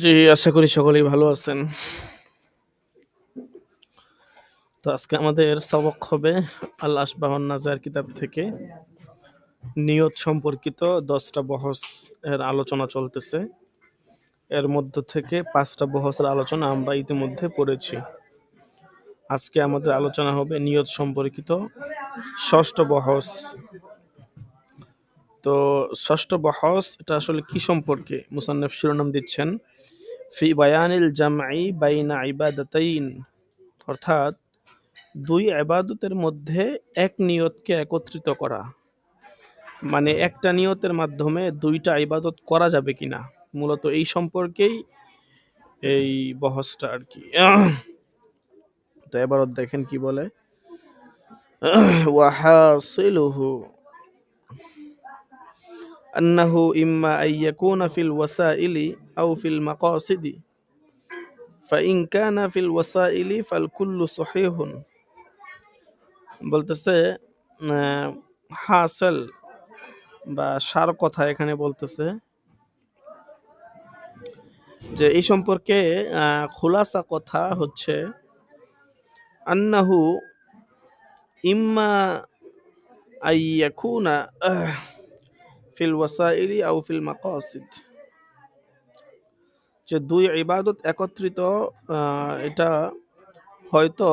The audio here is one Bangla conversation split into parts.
জি, আশা করি সকলেই ভালো আছেন। তো আজকে আমাদের সবক হবে আল আশবাহুন নাজার কিতাব থেকে নিয়ত সম্পর্কিত 10টা বহস এর আলোচনা চলতেছে। এর মধ্য থেকে 5টা বহসের আলোচনা আমরা ইতিমধ্যে পড়েছি। আজকে আমাদের আলোচনা হবে নিয়ত সম্পর্কিত 6ষ্ঠ বহস। তো 6ষ্ঠ বহস এটা আসলে কি সম্পর্কে? মুসান্নিফ শিরোনাম দিচ্ছেন ফি বায়ানিল জামঈ বাইনা ইবাদাতাইন, অর্থাৎ দুই ইবাদতের মধ্যে এক নিয়তকে একত্রিত করা, মানে একটা নিয়তের মাধ্যমে দুইটা ইবাদত করা যাবে কিনা, মূলত এই সম্পর্কেই এই বহসটা আর কি। তো এবার দেখেন কি বলে, ওয়াহাসিলুহু আন্নাহু ইম্মা আইয়াকুনা ফিল ওয়াসাইলি আও ফিল মাকাসিদি ফাইন কানা ফিল ওয়াসাইলি ফাল কুল্লু সহিহুন। বলতেছে হাসল বা সার কথা এখানে বলতেছে যে এই সম্পর্কে খুলাসা কথা হচ্ছে আন্নাহু ইম্মা আইয়াকুনা ফিল ওয়াসাইলি আও ফিল মাকাসিদ, যে দুই ইবাদত একত্রিত এটা হয়তো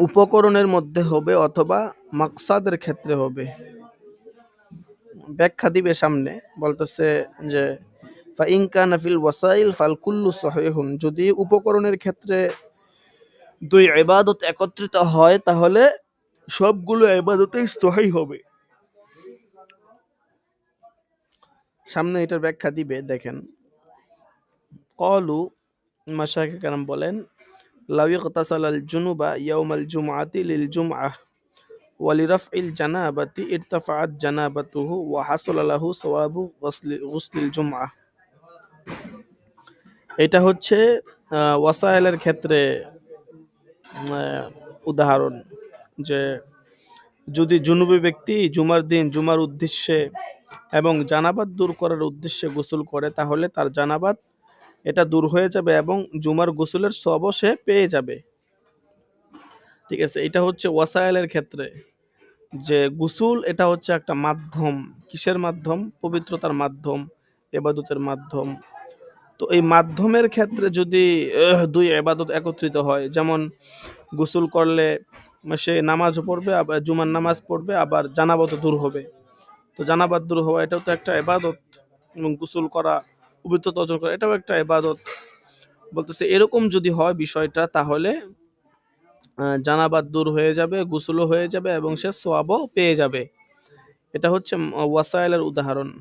উপকরণের মধ্যে হবে অথবা মাকসাদের ক্ষেত্রে হবে। ব্যাখ্যা দিবে সামনে, বলতেছে যে ফাইন কানা ফিল ওয়াসাইল ফাল কুল্লু সহিহুন, যদি উপকরণের ক্ষেত্রে দুই ইবাদত একত্রিত হয় তাহলে সবগুলো ইবাদতেই সহিহ হবে। সামনে এটার ব্যাখ্যা দিবে, দেখেন। ক্বালু, মাশায়েখ কেরাম বলেন, লাউ ইগতাসালাল জুনুবা ইয়াউমাল জুমআতি লিল জুমআহ ওয়া লিরাফইল জানাবাতি ইরতাফাআত জানাবাতুহু ওয়া হাসালা লাহু সওয়াবু গুসলিল জুমআহ। এটা হচ্ছে ওয়াসাইলের ক্ষেত্রে উদাহরণ, যে যদি জুনুবি ব্যক্তি জুমার দিন জুমার উদ্দেশ্যে এবং জানাবাত দূর করার উদ্দেশ্যে গোসল করে তাহলে তার জানাবাত এটা দূর হয়ে যাবে এবং জুমার গোসলের সওয়াবও সে পেয়ে যাবে। ঠিক আছে, এটা হচ্ছে ওয়াসাইলের ক্ষেত্রে, যে গোসল এটা হচ্ছে একটা মাধ্যম। কিসের মাধ্যম? পবিত্রতার মাধ্যম, ইবাদতের মাধ্যম। তো এই মাধ্যমের ক্ষেত্রে যদি দুই ইবাদত একত্রিত হয়, যেমন গোসল করলে সে নামাজ পড়বে, আবার জুমার নামাজ পড়বে, আবার জানাবাত দূর হবে। তো জানাবাত দূর হওয়া এটাও তো একটা ইবাদত, এবং গোসল করা, পবিত্রতা অর্জন করা এটাও একটা ইবাদত। বলতেছে এরকম যদি হয় বিষয়টা, তাহলে জানাবাত দূর হয়ে যাবে, গোসলও হয়ে যাবে এবং সে সওয়াবও পেয়ে যাবে। এটা হচ্ছে ওয়াসাইলের উদাহরণ।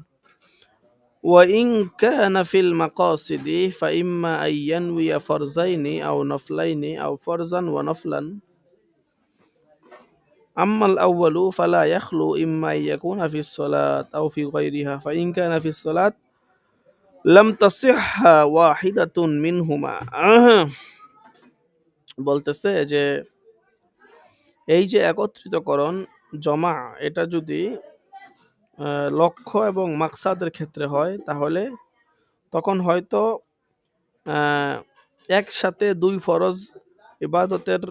وإن كان في المقاصد فإما أن ينوي فرضين أو نفلين أو فرضا ونفلا. أما الأول فلا يخلو إما أن يكون في الصلاة أو في غيرها فإن كان في الصلاة لم تصح واحدة منهما. বলতেছে যে এই যে একত্রিতকরণ জমা, এটা যদি লক্ষ্য এবং মাকসাদের ক্ষেত্রে হয় তাহলে তখন হয়তো একসাথে দুই ফরজ ইবাদতের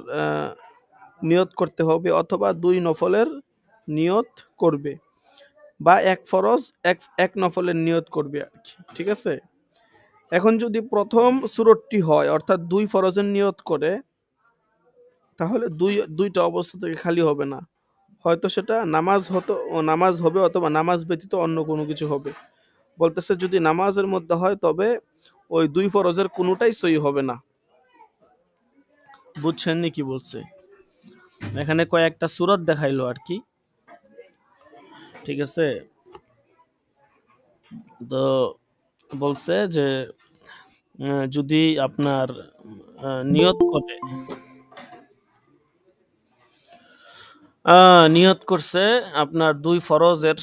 নিয়ত করতে হবে, অথবা দুই নফলের নিয়ত করবে, বা এক ফরজ এক নফলের নিয়ত করবে আর কি। ঠিক আছে, এখন যদি প্রথম সূরতটি হয়, অর্থাৎ দুই ফরজের নিয়ত করে, তাহলে দুইটা অবস্থা থেকে খালি হবে না, হয়তো সেটা নামাজ হবে অথবা নামাজ ব্যতীত অন্য কোনো কিছু হবে। বলতেছে যদি নামাজের মধ্যে হয় তবে ওই দুই ফরজের কোনোটাই সহি হবে না। বুঝছেননি কি বলছে? এখানে কয়েকটা সূরত দেখাইলো আর কি। ঠিক আছে, তো বলছে যে যদি আপনার নিয়ত করছে আপনার দুই ফরজের,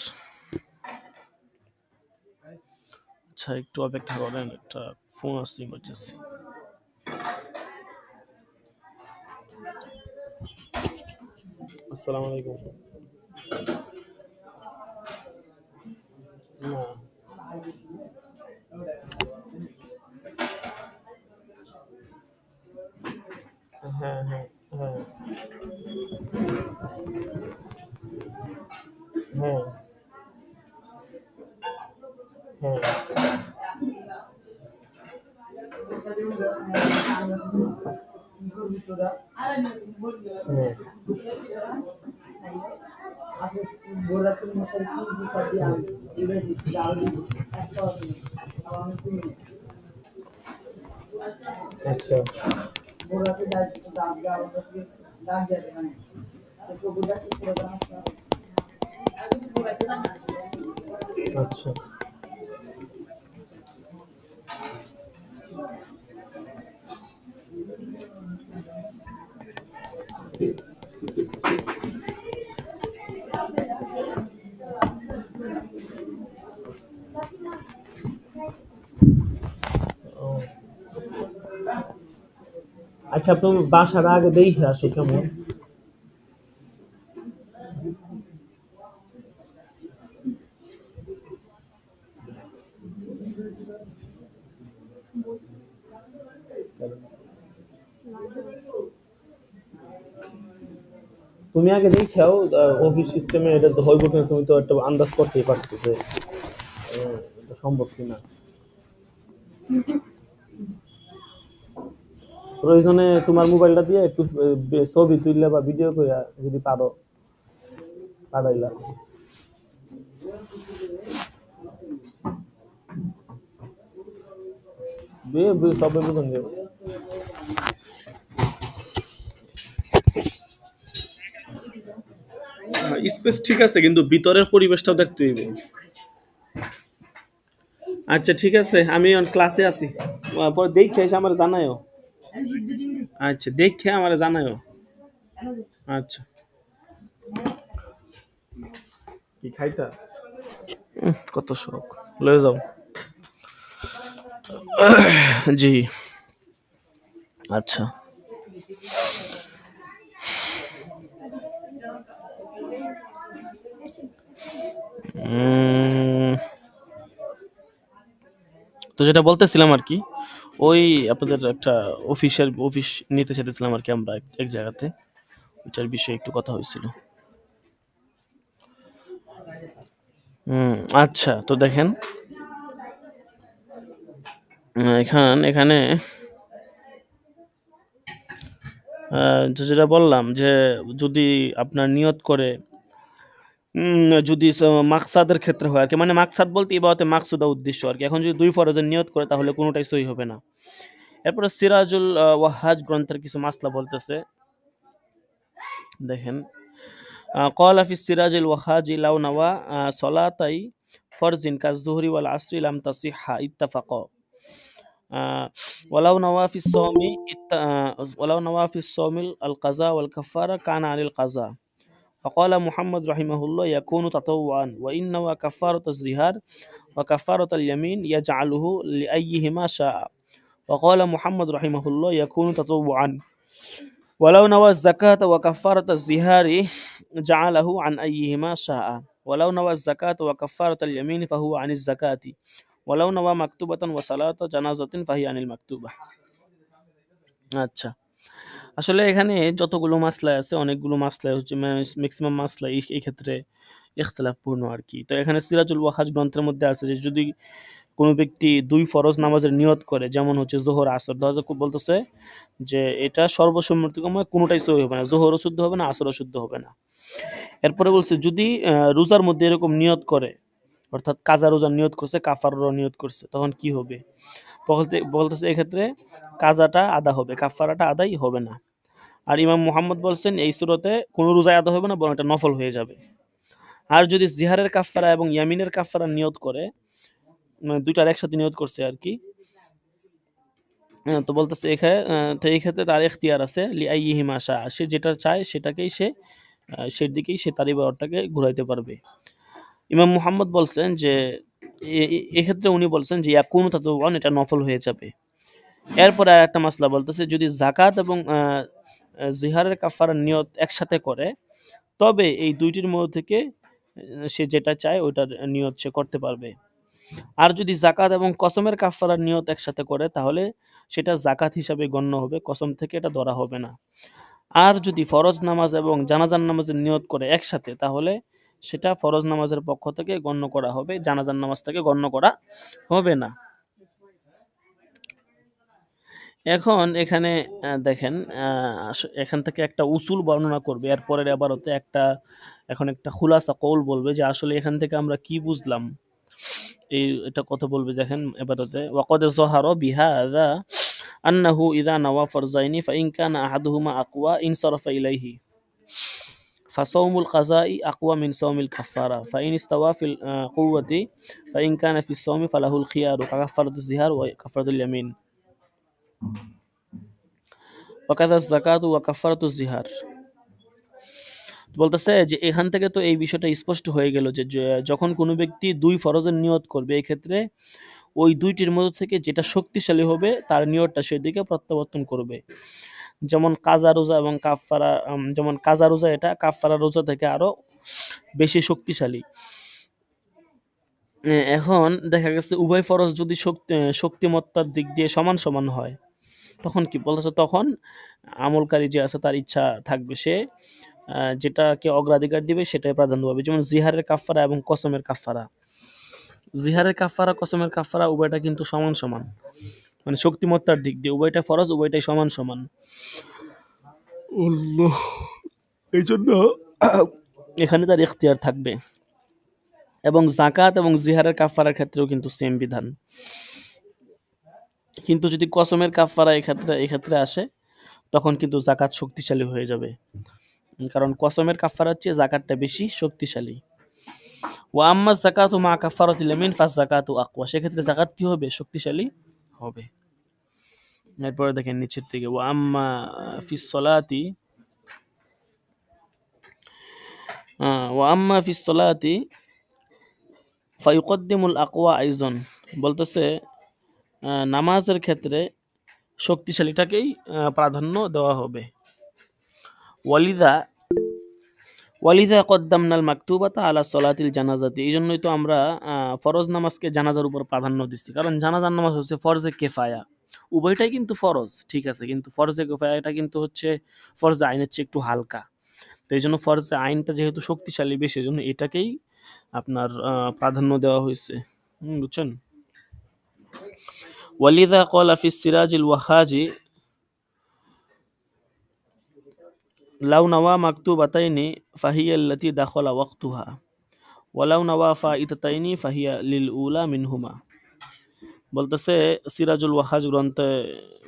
আচ্ছা একটু অপেক্ষা করেন, একটা ফোন আসছে ইমার্জেন্সি। আসসালামু আলাইকুম। না। হ্যাঁ, হ্যাঁ, হ্যাঁ, হ্যাঁ, হ্যাঁ, হ্যাঁ, আচ্ছা, আচ্ছা। ও, আচ্ছা, তুমি বাসার আগে দেখে আসো কেমন। তুমি আগে দেখাও অফিস সিস্টেমে এটা তো হইব কিনা, তুমি তো একটা আন্দাজ করতেই পারছো যে এটা সম্ভব কিনা। প্রয়োজনে তোমার মোবাইলটা দিয়ে একটু ছবি তুললে বা ভিডিও করে যদি পারো পাঠাইলা। সবে বুঝুন যাবে। স্পেস ঠিক আছে, কিন্তু ভিতরের পরিবেশটাও দেখতে হইবে। আচ্ছা ঠিক আছে, আমি ক্লাসে আছি, পরে দেখে এসে আমার জানাইও। আচ্ছা দেখে আমার জানাইও। আচ্ছা। কি খাইতা? কত শখ, লয়ে যাও। জি। আচ্ছা। উম, তো যেটা বলতেছিলাম আর কি, ওই আপনাদের একটা অফিস নিতে চাইতেছিলাম আর কি, আমরা এক জায়গাতে, ওইটার বিষয়ে একটু কথা হয়েছিল। আচ্ছা, তো দেখেন, এখানে যেটা বললাম যে যদি আপনার নিয়ত করে, যদি মাকসাদের ক্ষেত্রে হয় আর কি, মানে মাকসাদ বলতে ইবাদতে মাকসুদা উদ্দেশ্য আর কি। এখন যদি দুই ফরজের নিয়ত করে তাহলে কোনোটাই সহি হবে না। এরপরে সিরাজুল ওয়াহাজ গ্রন্থের কিছু মাসলা বলতেছে, দেখেন, قال في السراج الوهاج لو نوى صلاتي فرض كالظهر والعصر لم تصح اتفقا ولو نوى في الصوم ولو نوى في الصوم القضاء والكفارة كان عن القضاء. فقال محمد رحمه الله يكون تطوعا، وإن نوى كفارة الزهار وكفارة اليمين يجعله لأيهما شاء. وقال محمد رحمه الله يكون تطوعا، ولو نوى الزكاة وكفارة الزهار جعله عن أيهما شاء. ولو نوى الزكاة وكفارة اليمين فهو عن الزكاة. ولو نوى مكتوبة وصلاة جنازة فهي عن المكتوبة. আচ্ছা, আসলে এখানে যতগুলো মাসলা আছে, অনেকগুলো মাসলা হচ্ছে, ম্যাক্সিমাম মাসলা এই ক্ষেত্রে ইখতিলাফপূর্ণ আর কি। তো এখানে সিরাজুল ওয়াহাজ গ্রন্থের মধ্যে আছে যে যদি কোনো ব্যক্তি দুই ফরজ নামাজের নিয়ত করে, যেমন হচ্ছে জোহর আসর, বলতেছে যে এটা সর্বসম্মতিক্রমে কোনোটাই সহি হবে না, জোহরও শুদ্ধ হবে না, আসরও শুদ্ধ হবে না। এরপরে বলছে যদি রোজার মধ্যে এরকম নিয়ত করে, অর্থাৎ কাজা রোজার নিয়ত করছে, কাফারও নিয়ত করছে, তখন কি হবে? বলতেছে এক্ষেত্রে কাজাটা আদা হবে, কাফারাটা আদাই হবে না। আর ইমাম মুহাম্মদ বলছেন এই সূরাতে কোনো রোজায় আদা হবে না, বরং এটা নফল হয়ে যাবে। আর যদি জিহারের কাফারা এবং ইয়ামিনের কাফারা নিয়ত করে, মানে দুইটার একসাথে নিয়ত করছে আর কি, তো বলতেছে এখানে, তো এই ক্ষেত্রে তার এখতিয়ার আছে, লিআইহিমা শা, সে যেটা চায় সেটাকেই সেই দিকেই সে তার ইবাদতটাকে ঘুরাইতে পারবে। ইমাম মুহাম্মদ বলছেন যে এক্ষেত্রে উনি বলছেন যে ইয়াকুনু তাতাওয়ান, এটা নফল হয়ে যাবে। এরপরে আর একটা মাসলা বলতেছে যদি জাকাত এবং জিহারের কাফারার নিয়ত একসাথে করে, তবে এই দুইটির মধ্যে থেকে সে যেটা চায় ওটার নিয়ত সে করতে পারবে। আর যদি জাকাত এবং কসমের কাফারার নিয়ত একসাথে করে তাহলে সেটা জাকাত হিসাবে গণ্য হবে, কসম থেকে এটা ধরা হবে না। আর যদি ফরজ নামাজ এবং জানাজার নামাজের নিয়ত করে একসাথে তাহলে সেটা ফরজ নামাজের পক্ষ থেকে গণ্য করা হবে, জানাজার নামাজ থেকে গণ্য করা হবে না। এখন এখানে দেখেন এখান থেকে একটা উসুল বর্ণনা করবে, এরপরের আবারতে এখন একটা খুলাসা কৌল বলবে যে আসলে এখান থেকে আমরা কি বুঝলাম। এটা কথা বলবে দেখেন এবারতে, ওয়াকাদ যাহারা বিহাযা আন্নাহু ইযা নাওয়া ফারযাইনি ফাইন কানা আহাদুহুমা আকওয়া ইনসারাফা ইলাইহি ফাসাওমুল কাযাই আকওয়া মিন সাওমিল কাফারা ফাইন ইস্তাওয়া ফিল কুওয়াতি ফাইন কানা ফিস সাওমি ফালাহুল খিয়ারু কাফারাতুজ জিহার ওয়া কাফারাতুল ইয়ামিন ওয়াকাযা যাকাতু ওয়া কাফারাতুজ জিহার। বলতেছে যে এখান থেকে তো এই বিষয়টা স্পষ্ট হয়ে গেল যে যখন কোনো ব্যক্তি দুই ফরজের নিয়ত করবে এই ক্ষেত্রে ওই দুইটির মধ্যে থেকে যেটা শক্তিশালী হবে তার নিয়তটা সেদিকে প্রত্যাবর্তন করবে। যেমন কাজা রোজা এবং কাফারা, যেমন কাজা রোজা এটা কাফারা রোজা থেকে আরো বেশি শক্তিশালী। এখন দেখা গেছে উভয় ফরজ যদি শক্তিমত্তার দিক দিয়ে সমান সমান হয় তখন কি বলতেছে, তখন আমলকারী যে আছে তার ইচ্ছা থাকবে, সে যেটাকে অগ্রাধিকার দিবে সেটাই প্রাধান্য পাবে। যেমন জিহারের কাফারা এবং কসমের কাফারা, জিহারের কাফারা কসমের কাফারা উভয়টা কিন্তু সমান সমান, মানে শক্তিমত্তার দিক দিয়ে উভয়টা ফরজ, উভয়টাই সমান সমান। এই জন্য এখানে তার ইখতিয়ার থাকবে। এবং জাকাত এবং জিহারের কাফারার ক্ষেত্রেও কিন্তু সেম বিধান, কিন্তু যদি কসমের কাফারা এক্ষেত্রে আসে তখন কিন্তু জাকাত শক্তিশালী হয়ে যাবে, কারণ কসমের কাফারার চেয়ে জাকাতটা বেশি শক্তিশালী। ওয়া আম্মা যাকাতু মা কাফারাতিল ইয়ামিন ফাস যাকাতু আকওয়া, সেক্ষেত্রে জাকাত কি হবে, শক্তিশালী হবে। এরপরে দেখেন নিচের দিকে, ওয়া আম্মা ফিস সলাতি ফায়ুকদ্দিমুল আকওয়া আইজন, বলতেছে নামাজের ক্ষেত্রে শক্তিশালীটাকেই প্রাধান্য দেওয়া হবে। ওয়ালিদা কদ্দামনাল মাকতুবাতা আলা সলাতিল জানাজাতি, এই জন্যই তো আমরা ফরজ নামাজকে জানাজার উপর প্রাধান্য দিচ্ছি, কারণ জানাজার নামাজ হচ্ছে ফরজে কেফায়া, উভয়টাই কিন্তু ফরজ ঠিক আছে, কিন্তু ফরজে কেফায়া এটা কিন্তু হচ্ছে ফরজে আইনের চেয়ে একটু হালকা, তো এই জন্য ফরজে আইনটা যেহেতু শক্তিশালী বেশি, এই জন্য এটাকেই আপনার প্রাধান্য দেওয়া হয়েছে। বুঝছেন? ওয়ালিদা ক্বালা ফিস সিরাজিল ওয়াহাজি লাউ নাওয়া মাকতুবাতাইনি ফাহিয়াল্লাতি দাখালা ওয়াক্তুহা ওয়ালাউ নাওয়া ফাইতাতাইনি ফাহিয়া লিল উলা মিনহুমা। বলতেছে সিরাজুল ওয়াহাজ গ্রন্থে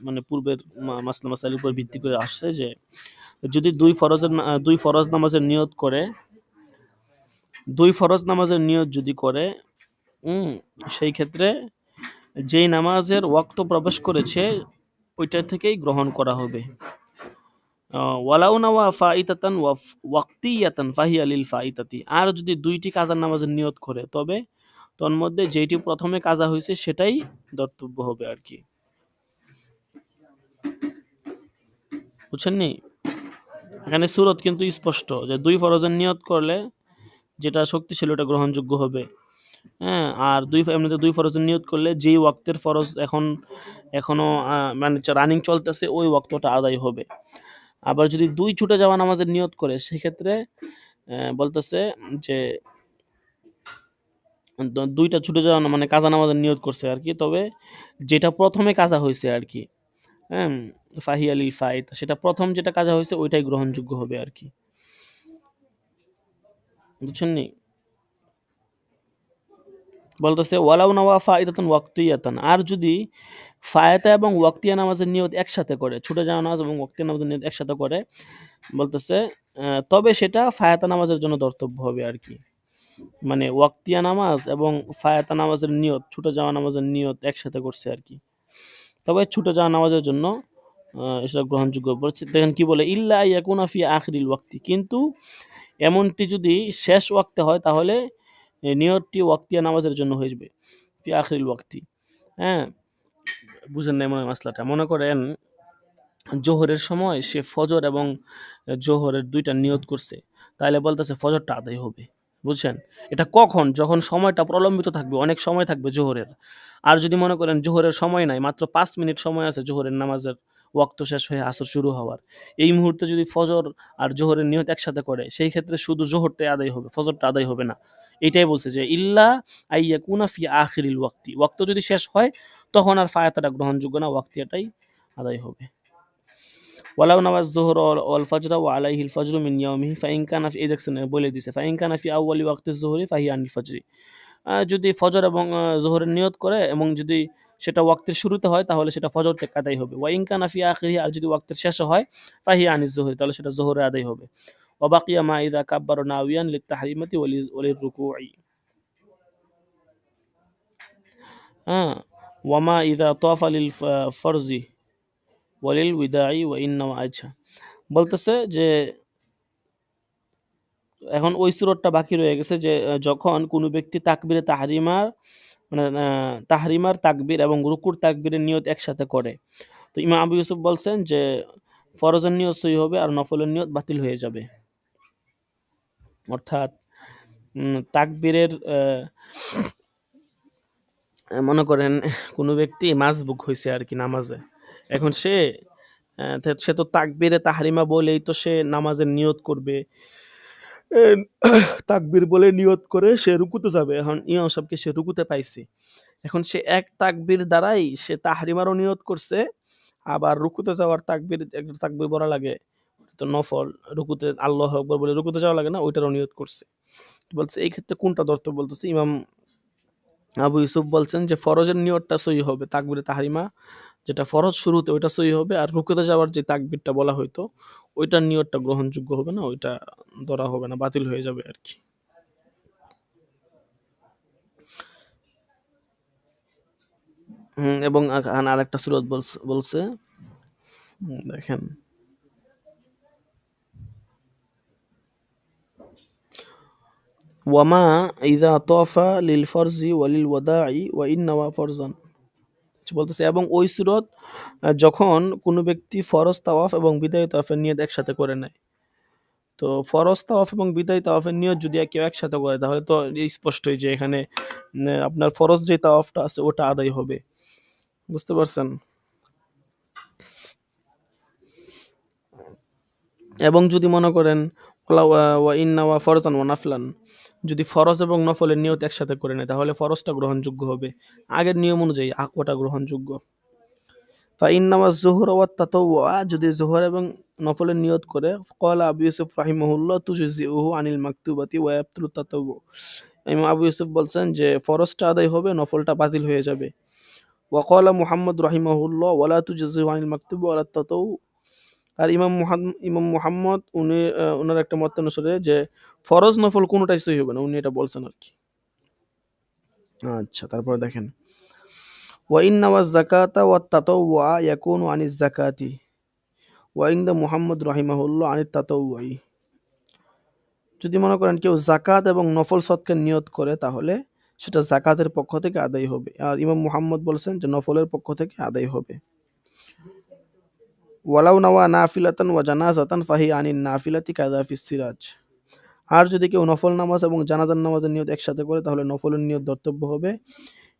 মানে পূর্বের মাসলা মাসাইলের উপর ভিত্তি করে আসছে যে যদি দুই ফরজ নামাজের নিয়ত করে, দুই ফরজ নামাজের নিয়ত যদি করে সেই ক্ষেত্রে যেই নামাজের ওয়াক্ত প্রবেশ করেছে ওইটা থেকেই গ্রহণ করা হবে। ওয়ালাউ নাওয়া ফাইতাতান ওয়াক্তিয়াতান ফাহিয়া লিল ফাইতাতি, আর যদি দুইটি কাজার নামাজের নিয়ত করে তবে তন্মধ্যে যেটি প্রথমে কাজা হয়েছে সেটাই ধর্তব্য হবে আর কি। বুঝছেননি? এখানে সূরত কিন্তু স্পষ্ট যে দুই ফরজের নিয়ত করলে যেটা শক্তিশালী ওটা গ্রহণযোগ্য হবে। হ্যাঁ, আর এমনিতে দুই ফরজের নিয়ত করলে যেই ওয়াক্তের ফরজ এখনো মানে রানিং চলতেছে ওই ওয়াক্তটা আদায় হবে। আবার যদি দুই ছুটে যাওয়া নামাজের নিয়ত করে সেক্ষেত্রে বলতেছে যে দুইটা ছুটে যাওয়া মানে কাজা নামাজের নিয়ত করছে আর কি, তবে যেটা প্রথমে কাজা হয়েছে আর কি, হ্যাঁ ফাহিয়া লিল ফাইত, সেটা প্রথম যেটা কাজা হয়েছে ওইটাই গ্রহণযোগ্য হবে আর কি। বুঝছেননি? বলতেছে ওয়ালাউ নাওয়া ফাইদাতান ওয়াক্তিয়াতান, আর যদি ফায়াতা এবং ওয়াক্তিয়া নামাজের নিয়ত একসাথে করে, ছুটে যাওয়া নামাজ এবং ওয়াক্তিয়া নামাজের নিয়ত একসাথে করে, বলতেছে তবে সেটা ফায়াতা নামাজের জন্য ধর্তব্য হবে আর কি। মানে ওয়াক্তিয়া নামাজ এবং ফায়াতা নামাজের নিয়ত, ছুটে যাওয়া নামাজের নিয়ত একসাথে করছে আর কি, তবে ছুটে যাওয়া নামাজের জন্য সেটা গ্রহণযোগ্য। বলছে দেখেন কি বলে, ইল্লা ইয়াকুনা ফি আখিরিল ওয়াক্তি, কিন্তু এমনটি যদি শেষ ওয়াক্তে হয় তাহলে নিয়তটি ওয়াক্তিয়া নামাজের জন্য হয়ে যাবে ফি আখিরিল ওয়াক্তি। হ্যাঁ, বুঝেন না মনে মাসলাটা? মনে করেন জোহরের সময় সে ফজর এবং জোহরের দুইটা নিয়ত করছে, তাহলে বলতেছে ফজরটা আদায় হবে। বুঝছেন? এটা কখন? যখন সময়টা প্রলম্বিত থাকবে, অনেক সময় থাকবে জোহরের। আর যদি মনে করেন জোহরের সময় নাই, মাত্র ৫ মিনিট সময় আছে জোহরের নামাজের ওয়াক্ত শেষ হয়ে আসর শুরু হওয়ার। এই মুহূর্তে যদি ফজর আর জোহরের নিয়ত একসাথে করে, সেই ক্ষেত্রে শুধু জোহরটাই আদায় হবে, ফজরটা আদায় হবে না। এটাই বলছে যে ইল্লা আইয়াকুনা ফি আখিরিল ওয়াক্তি। ওয়াক্ত যদি শেষ হয় তখন আর ফায়াতাটা গ্রহণযোগ্য না, ওয়াক্তিটাই আদায় হবে। ওয়ালাউ নামাজ যুহর ওয়াল ফাজরা ওয়া আলাইহিল ফাজরু মিন ইয়াউমিহি ফাইন কানা ফি, এই দেখছেন বলে দিছে, ফাইন কানা ফি আউয়ালি ওয়াক্তিজ যুহরি ফাহিয়া আনিল ফাজরি। যদি ফজর এবং জোহরের নিয়ত করে এবং যদি সেটা ওয়াক্তের শুরুতে হয় তাহলে সেটা ফজর থেকে আদায় হবে। ওয়া ইন কানা ফি আখিরিহি, আর যদি ওয়াক্তের শেষে হয় ফাহিয়া আনিজ যুহরি, তাহলে সেটা জোহরে আদায় হবে। ওয়া বাকিয়া মা ইযা কাব্বারা নাওয়িয়ান লিত তাহরিমাতি ওয়ালির রুকুই। হ্যাঁ, ওয়া মা ইযা তাওয়াফা লিল ফরজি ওয়ালিল উইদাই ওয়া ইন্না, আচ্ছা বলতেছে যে এখন ওই সূরাটা বাকি রয়ে গেছে যে যখন কোনো ব্যক্তি তাকবীরে তাহরিমার মানে তাহরিমার তাকবীর এবং রুকুর তাকবীরের নিয়ত একসাথে করে। তো ইমাম আবু ইউসুফ বলছেন যে ফরজের নিয়ত সহি হবে আর নফলের নিয়ত বাতিল হয়ে যাবে। অর্থাৎ তাকবীরের মনে করেন কোনো ব্যক্তি মাসবুক হয়েছে আর কি নামাজে, এখন সে তো তাকবীরে তাহরিমা বলেই তো সে নামাজের নিয়ত করবে, তাকবীর বলে নিয়ত করে সে রুকুতে যাবে। এখন ইমাম সাহেবকে সে রুকুতে পাইছে, এখন সে এক তাকবীর দ্বারাই সে তাহরিমারও নিয়ত করছে, আবার রুকুতে যাওয়ার তাকবীর, একটা তাকবীর বলা লাগে তো নফল, রুকুতে আল্লাহু আকবার বলে রুকুতে যাওয়া লাগে না, ওইটারও নিয়ত করছে। বলছে এই ক্ষেত্রে কোনটা ধরতে বলতেছে, ইমাম আবু ইউসুফ বলছেন যে ফরজের নিয়তটা সহি হবে, তাকবীরে তাহরিমা যেটা ফরজ শুরুতে ওইটা সহি হবে, আর রুকুতে যাওয়ার যে তাকবীরটা বলা হইতো ওইটার নিয়তটা গ্রহণযোগ্য হবে না, ওইটা ধরা হবে না, বাতিল হয়ে যাবে আর কি। এবং আর একটা সূরা বলছে দেখেন ওয়ামা ইযা তাওয়াফা লিল ফরজি ওয়ালিল ওয়াদাই ওয়া ইন্নাওয়া ফরজান, বলতেছে এবং ওই সূরত যখন কোনো ব্যক্তি ফরজ তাওয়াফ এবং বিদায় তাওয়াফের নিয়ত একসাথে করে নেয়। তো ফরজ তাওয়াফ এবং বিদায় তাওয়াফের নিয়ত যদি কেউ একসাথে করে তাহলে তো স্পষ্টই যে এখানে আপনার ফরজ যে তাওয়াফটা আছে ওটা আদায় হবে। বুঝতে পারছেন? এবং যদি মনে করেন ওয়া ইন্না ওয়া ফরজান ওয়া নাফলান, যদি ফরজ এবং নফলের নিয়ত একসাথে করে নেয় তাহলে ফরজটা গ্রহণযোগ্য হবে, আগের নিয়ম অনুযায়ী ওটা গ্রহণযোগ্য। ফা ইন্না ওয়া যুহর ওয়া তাতাওয়া, যদি জোহর এবং নফলের নিয়ত করে, ক্বালা আবু ইউসুফ রাহিমাহুল্লাহ তুজজিউহু আনিল মাকতুবাতি ওয়া ইয়াবতুলু তাতাওয়ু। ইমাম আবু ইউসুফ বলছেন যে ফরজটা আদায় হবে, নফলটা বাতিল হয়ে যাবে। ওয়া ক্বালা মুহাম্মদ রাহিমাহুল্লাহ ওয়ালা তুজজিউ আনিল মাকতুব ওয়ালা তাতাওয়ু। আর ইমাম মুহাম্মদ উনি ওনার একটা মত অনুসারে যে ফরজ নফল কোনোটাই সহি হবে না, উনি এটা বলছেন আর কি। আচ্ছা, তারপর দেখেন ওয়া ইন্না ওয়াজ যাকাতা ওয়াত তাতাওয়া ইয়াকুনু আনিজ যাকাতি ওয়া ইনদা মুহাম্মদ রাহিমাহুল্লাহ আনিত তাতাওয়ুই। যদি মনে করেন কেউ যাকাত এবং নফল সদকার নিয়ত করে তাহলে সেটা যাকাতের পক্ষ থেকে আদায় হবে, আর ইমাম মুহাম্মদ বলছেন যে নফলের পক্ষ থেকে আদায় হবে। ওয়ালাউ নাওয়া নাফিলাতান ওয়া জানাজাতান ফাহি আনিন নাফিলাতি কাযা ফিস সিরাজ। আর যদি কেউ নফল নামাজ এবং জানাজার নামাজের নিয়ত একসাথে করে তাহলে নফলের নিয়ত ধর্তব্য হবে।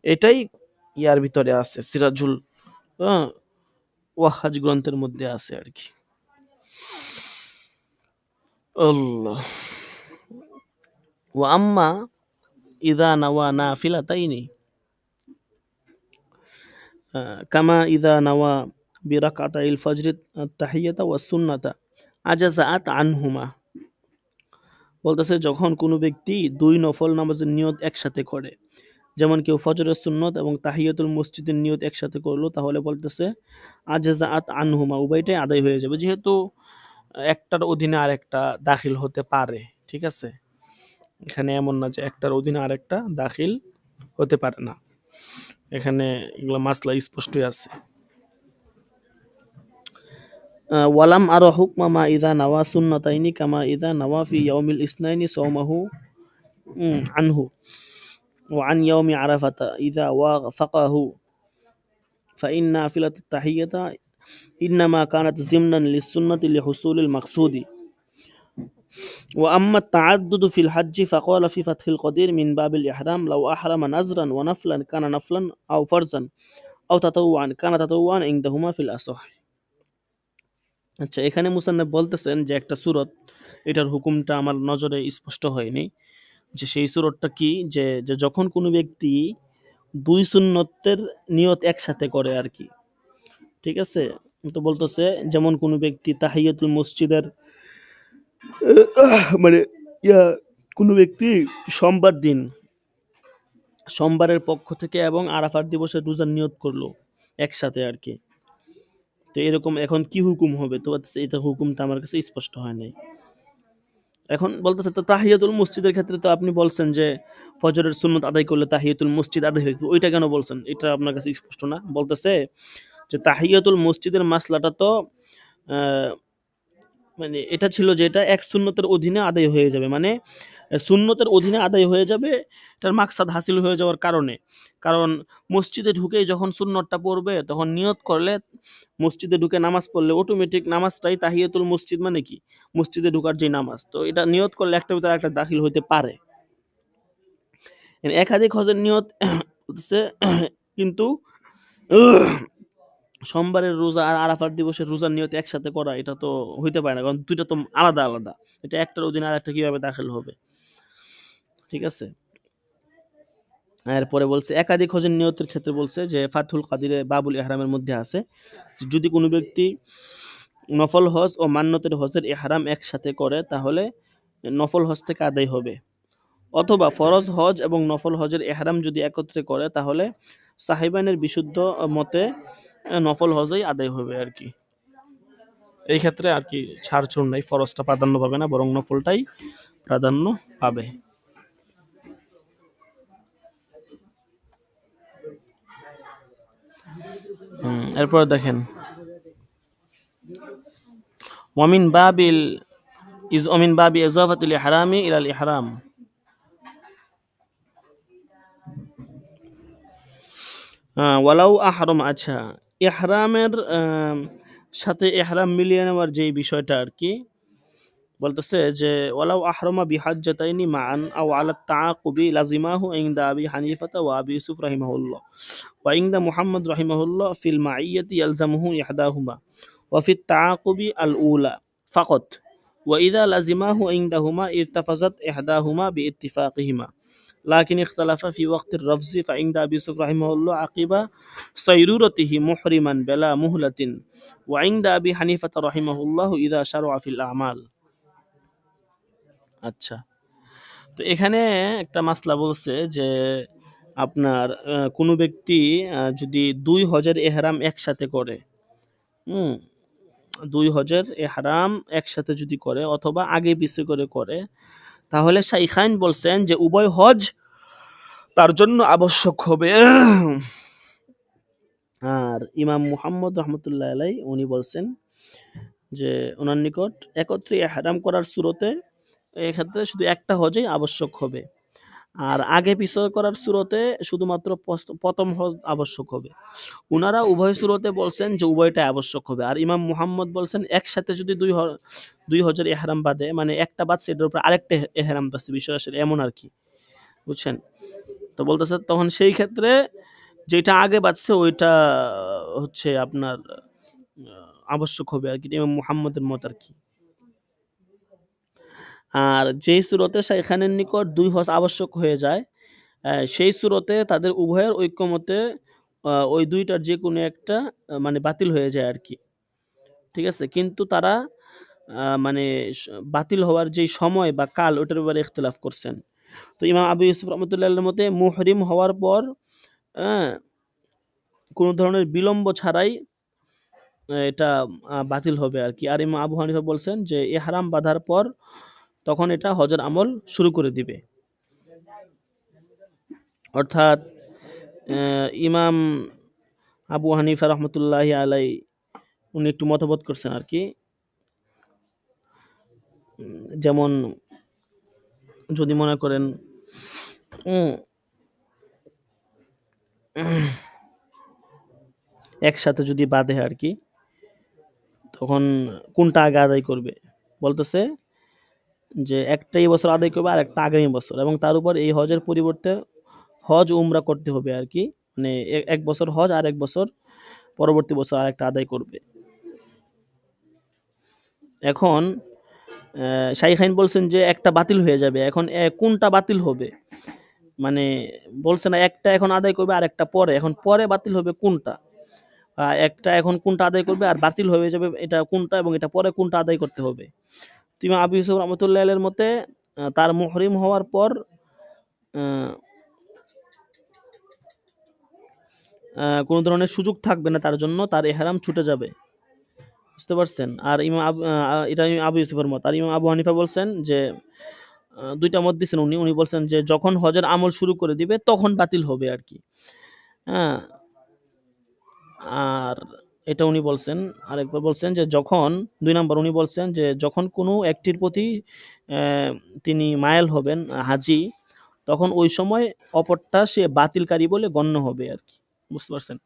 এটাই ইয়ার ভিতরে আছে, সিরাজুল ওয়াহাজ গ্রন্থের মধ্যে আছে আর কি। আল্লাহ। ওয়া আম্মা ইযা নাওয়া নাফিলাতাইনি কামা ইযা নাওয়া বিরাকাতাইল ফজর তাহিয়াতা ওয়াস সুন্নাতা আজাজাআত আনহুমা। বলতেছে যখন কোনো ব্যক্তি দুই নফল নামাজের নিয়ত একসাথে করে, যেমন কেউ ফজরের সুন্নত এবং তাহিয়াতুল মসজিদের নিয়ত একসাথে করলো, তাহলে বলতেছে আজাজাআত আনহুমা, উভয়টাই আদায় হয়ে যাবে, যেহেতু একটার অধীনে আরেকটা দাখিল হতে পারে। ঠিক আছে, এখানে এমন না যে একটার অধীনে আরেকটা দাখিল হতে পারে না, এখানে এগুলো মাসলা স্পষ্টই আছে। ওয়ালাম আরো হুকমা মা ইযা নাওয়া সুন্নাতাইনি কামা ইযা নাওয়া ফি ইয়াউমিল ইসনাইনি সাওমাহু আনহু ওয়া আন ইয়াউমি আরাফাতা ইযা ওয়াফাকাহু ফাইন নাফিলাত তাহিয়াতা ইন্নামা কানাত জিমনান লিস সুন্নাতি লিহুসুলিল মাকসুদি। وأما التعدد في الحج فقال في فتح القدير من باب الإحرام لو أحرم نذرا ونفلا كان نفلا أو فرزا أو تطوعا كان تطوعا عندهما في الأصح. আচ্ছা, এখানে মুসান্নফ বলতেছেন যে একটা সূরত, এটার হুকুমটা আমার নজরে স্পষ্ট হয়নি, যে সেই সূরতটা কি, যে যে যখন কোনো ব্যক্তি দুই সুন্নতের নিয়ত একসাথে করে আর কি, ঠিক আছে? তো বলতেছে যেমন কোনো ব্যক্তি তাহিয়াতুল মসজিদের মানে ইয়া কোনো ব্যক্তি সোমবার দিন সোমবারের পক্ষ থেকে এবং আরাফার দিবসের রোজার নিয়ত করলো একসাথে আর কি। তো এরকম এখন কি হুকুম হবে? তো এটা হুকুমটা আমার কাছে স্পষ্ট হয় নাই। এখন বলতেছে তো তাহিয়াতুল মসজিদের ক্ষেত্রে তো আপনি বলছেন যে ফজরের সুন্নত আদায় করলে তাহিয়াতুল মসজিদ আদায় হইতো, ওইটা কেন বলছেন? এটা আপনার কাছে স্পষ্ট না। বলতেছে যে তাহিয়াতুল মসজিদের মাসলাটা তো মানে এটা ছিল যে এটা এক সুন্নতের অধীনে আদায় হয়ে যাবে, মানে সুন্নতের অধীনে আদায় হয়ে যাবে, এটার মাকসাদ হাসিল হয়ে যাওয়ার কারণে। কারণ মসজিদে ঢুকেই যখন সুন্নতটা পড়বে তখন নিয়ত করলে, মসজিদে ঢুকে নামাজ পড়লে অটোমেটিক নামাজটাই তাহিয়াতুল মসজিদ, মানে কি মসজিদে ঢুকার যে নামাজ, তো এটা নিয়ত করলে একটা ভিতরে একটা দাখিল হইতে পারে। একাধিক হজের নিয়ত হচ্ছে কিন্তু সোমবারের রোজা আর আরাফার দিবসের রোজার নিয়ত একসাথে করা এটা তো হইতে পারে না, কারণ দুইটা তো আলাদা আলাদা। এটা একটার অধীনে আর একটা কিভাবে দাখিল হবে? ঠিক আছে। এরপরে বলছে একাধিক হজের নিয়তের ক্ষেত্রে বলছে যে ফাথুল কাদিরে বাবুল ইহরামের মধ্যে আছে, যদি কোনো ব্যক্তি নফল হজ ও মান্যতের হজের ইহরাম একসাথে করে তাহলে নফল হজ থেকে আদায় হবে, অথবা ফরজ হজ এবং নফল হজের ইহরাম যদি একত্রে করে তাহলে সাহিবানের বিশুদ্ধ মতে নফল হজই আদায় হবে আর কি। এই ক্ষেত্রে আর কি ছাড়ছুড় নাই, ফরজটা প্রাধান্য পাবে না, বরং নফলটাই প্রাধান্য পাবে। এরপর দেখেন ওয়ামিন বাবিল ওমিন বাবি ইজাফাতুল ইহরামি ইলাল ইহরাম। ওয়ালাউ আহরম, আচ্ছা ইহরামের সাথে ইহরাম মিলিয়ে নেওয়ার যে বিষয়টা আর কি, বলতেছে যে ওয়ালাউ আহরামা বিহাজ্জাতাইনি মান আও আলা তাআকুবি লাজিমাহু ইনদা আবি হানিফাতা ওয়া আবি ইউসুফ রাহিমাহুল্লাহ ওয়া ইনদা মুহাম্মদ রাহিমাহুল্লাহ ফিল মাইয়াতি ইয়ালজামুহু ইহদাহুমা ওয়া ফিত তাআকুবি আল উলা ফাকাত ওয়া ইযা লাজিমাহু ইনদাহুমা ইরতাফাজাত ইহদাহুমা বিইত্তিফাকিহিমা লাকিন ইখতালাফা ফি ওয়াক্তির রাফজি ফাইনদা আবি ইউসুফ রাহিমাহুল্লাহ আকিবা সাইরুরাতিহি মুহরিমান বিলা মুহলাতিন ওয়া ইনদা আবি হানিফাতা রাহিমাহুল্লাহ ইযা শারআ ফিল আমাল। আচ্ছা, তো এখানে একটা মাসলা বলছে যে আপনার কোনো ব্যক্তি যদি দুই হজের এহরাম একসাথে করে, দুই হজের এহরাম একসাথে যদি করে অথবা আগে পিছে করে করে, তাহলে শাইখাইন বলছেন যে উভয় হজ তার জন্য আবশ্যক হবে। আর ইমাম মুহাম্মদ রহমতুল্লাহ আলাই উনি বলছেন যে ওনার নিকট একত্রে এহরাম করার সুরতে এক্ষেত্রে শুধু একটা হজই আবশ্যক হবে, আর আগে পিছনে করার সুরতে শুধুমাত্র প্রথম হজ আবশ্যক হবে। উনারা উভয় সুরতে বলছেন যে উভয়টা আবশ্যক হবে। আর ইমাম মুহাম্মদ বলছেন একসাথে যদি দুই হজের এহরাম বাদে, মানে একটা বাদ সেটার উপর আরেকটা এহরাম বাদছে, বিষয় আসলে এমন আর কি, বুঝছেন? তো বলতেছে তখন সেই ক্ষেত্রে যেটা আগে বাদছে ওইটা হচ্ছে আপনার আবশ্যক হবে আর কি, ইমাম মুহাম্মদের মত আর কি। আর যেই সুরতে শাইখানের নিকট দুই হজ আবশ্যক হয়ে যায়, সেই সুরতে তাদের উভয়ের ঐক্যমতে ওই দুইটার যে কোনো একটা মানে বাতিল হয়ে যায় আর কি, ঠিক আছে? কিন্তু তারা মানে বাতিল হওয়ার যে সময় বা কাল ওটার ব্যাপারে ইখতিলাফ করছেন। তো ইমাম আবু ইউসুফ রহমতুল্লাহর মতে মুহরিম হওয়ার পর কোনো ধরনের বিলম্ব ছাড়াই এটা বাতিল হবে আর কি। আর ইমাম আবু হানিফা বলছেন যে ইহরাম বাঁধার পর তখন এটা হজের আমল শুরু করে দিবে। অর্থাৎ ইমাম আবু হানিফা রহমতুল্লাহ আলাই উনি একটু মতবোধ করছেন আর কি, যেমন যদি মনে করেন একসাথে যদি বাঁধে আর কি, তখন কোনটা আগে আদায় করবে? বলতেছে যে একটা এই বছর আদায় করবে আর একটা আগামী বছর, এবং তার উপর এই হজের পরিবর্তে হজ উমরা করতে হবে আর কি, মানে এক বছর হজ আর এক বছর পরবর্তী বছর আর একটা আদায় করবে। এখন শাইখাইন বলছেন যে একটা বাতিল হয়ে যাবে, এখন কোনটা বাতিল হবে, মানে বলছে না একটা এখন আদায় করবে আর একটা পরে, এখন পরে বাতিল হবে কোনটা, একটা এখন কোনটা আদায় করবে আর বাতিল হয়ে যাবে এটা কোনটা, এবং এটা পরে কোনটা আদায় করতে হবে। তুমি আবু ইউসুফ রহমতুল্লাহ এর মতে তার মুহরিম হওয়ার পর কোনো ধরনের সুযোগ থাকবে না তার জন্য, তার এহরাম ছুটে যাবে, বুঝতে পারছেন। আর এটা আবু ইউসুফের মত। আর ইমাম আবু হানিফা বলছেন যে দুইটা মত দিচ্ছেন উনি, বলছেন যে যখন হজের আমল শুরু করে দিবে তখন বাতিল হবে আর কি। হ্যাঁ, আর এটা উনি বলছেন। আরেকবার বলছেন যে যখন, 2 নম্বর উনি বলছেন যে যখন কোনো একটির প্রতি তিনি মায়েল হবেন হাজি, তখন ওই সময় অপরটা সে বাতিলকারী বলে গণ্য হবে আর কি, বুঝতে পারছেন।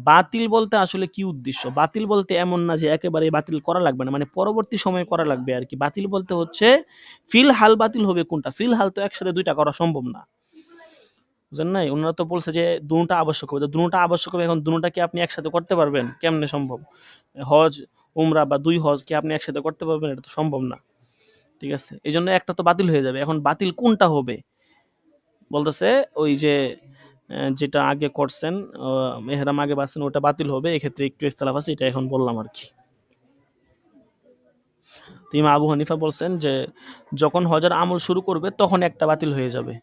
বাতিল বলতে আসলে কি উদ্দেশ্য, বাতিল বলতে এমন না যে একেবারে বাতিল করা লাগবে না, মানে পরবর্তী সময়ে করা লাগবে আর কি। বাতিল বলতে হচ্ছে ফিল হাল বাতিল হবে কোনটা, ফিল হাল তো একসাথে দুইটা করা সম্ভব না, বুঝলেন নাই। ওনারা তো বলছে যে দুটা আবশ্যক হবে, তো দুটা আবশ্যক হবে, এখন দুটা কি আপনি একসাথে করতে পারবেন, কেমনে সম্ভব? হজ উমরা বা 2 হজ কি আপনি একসাথে করতে পারবেন? এটা তো সম্ভব না, ঠিক আছে। এই জন্য একটা তো বাতিল হয়ে যাবে, এখন বাতিল কোনটা হবে বলতেছে ওই যে যেটা আগে করছেন মেহরাম আগে বাঁচছেন ওটা বাতিল হবে, এক্ষেত্রে একটু ইখতিলাফ আছে, এটা এখন বললাম আর কি। তো ইমাম আবু হানিফা বলছেন যে যখন হজের আমল শুরু করবে তখন একটা বাতিল হয়ে যাবে,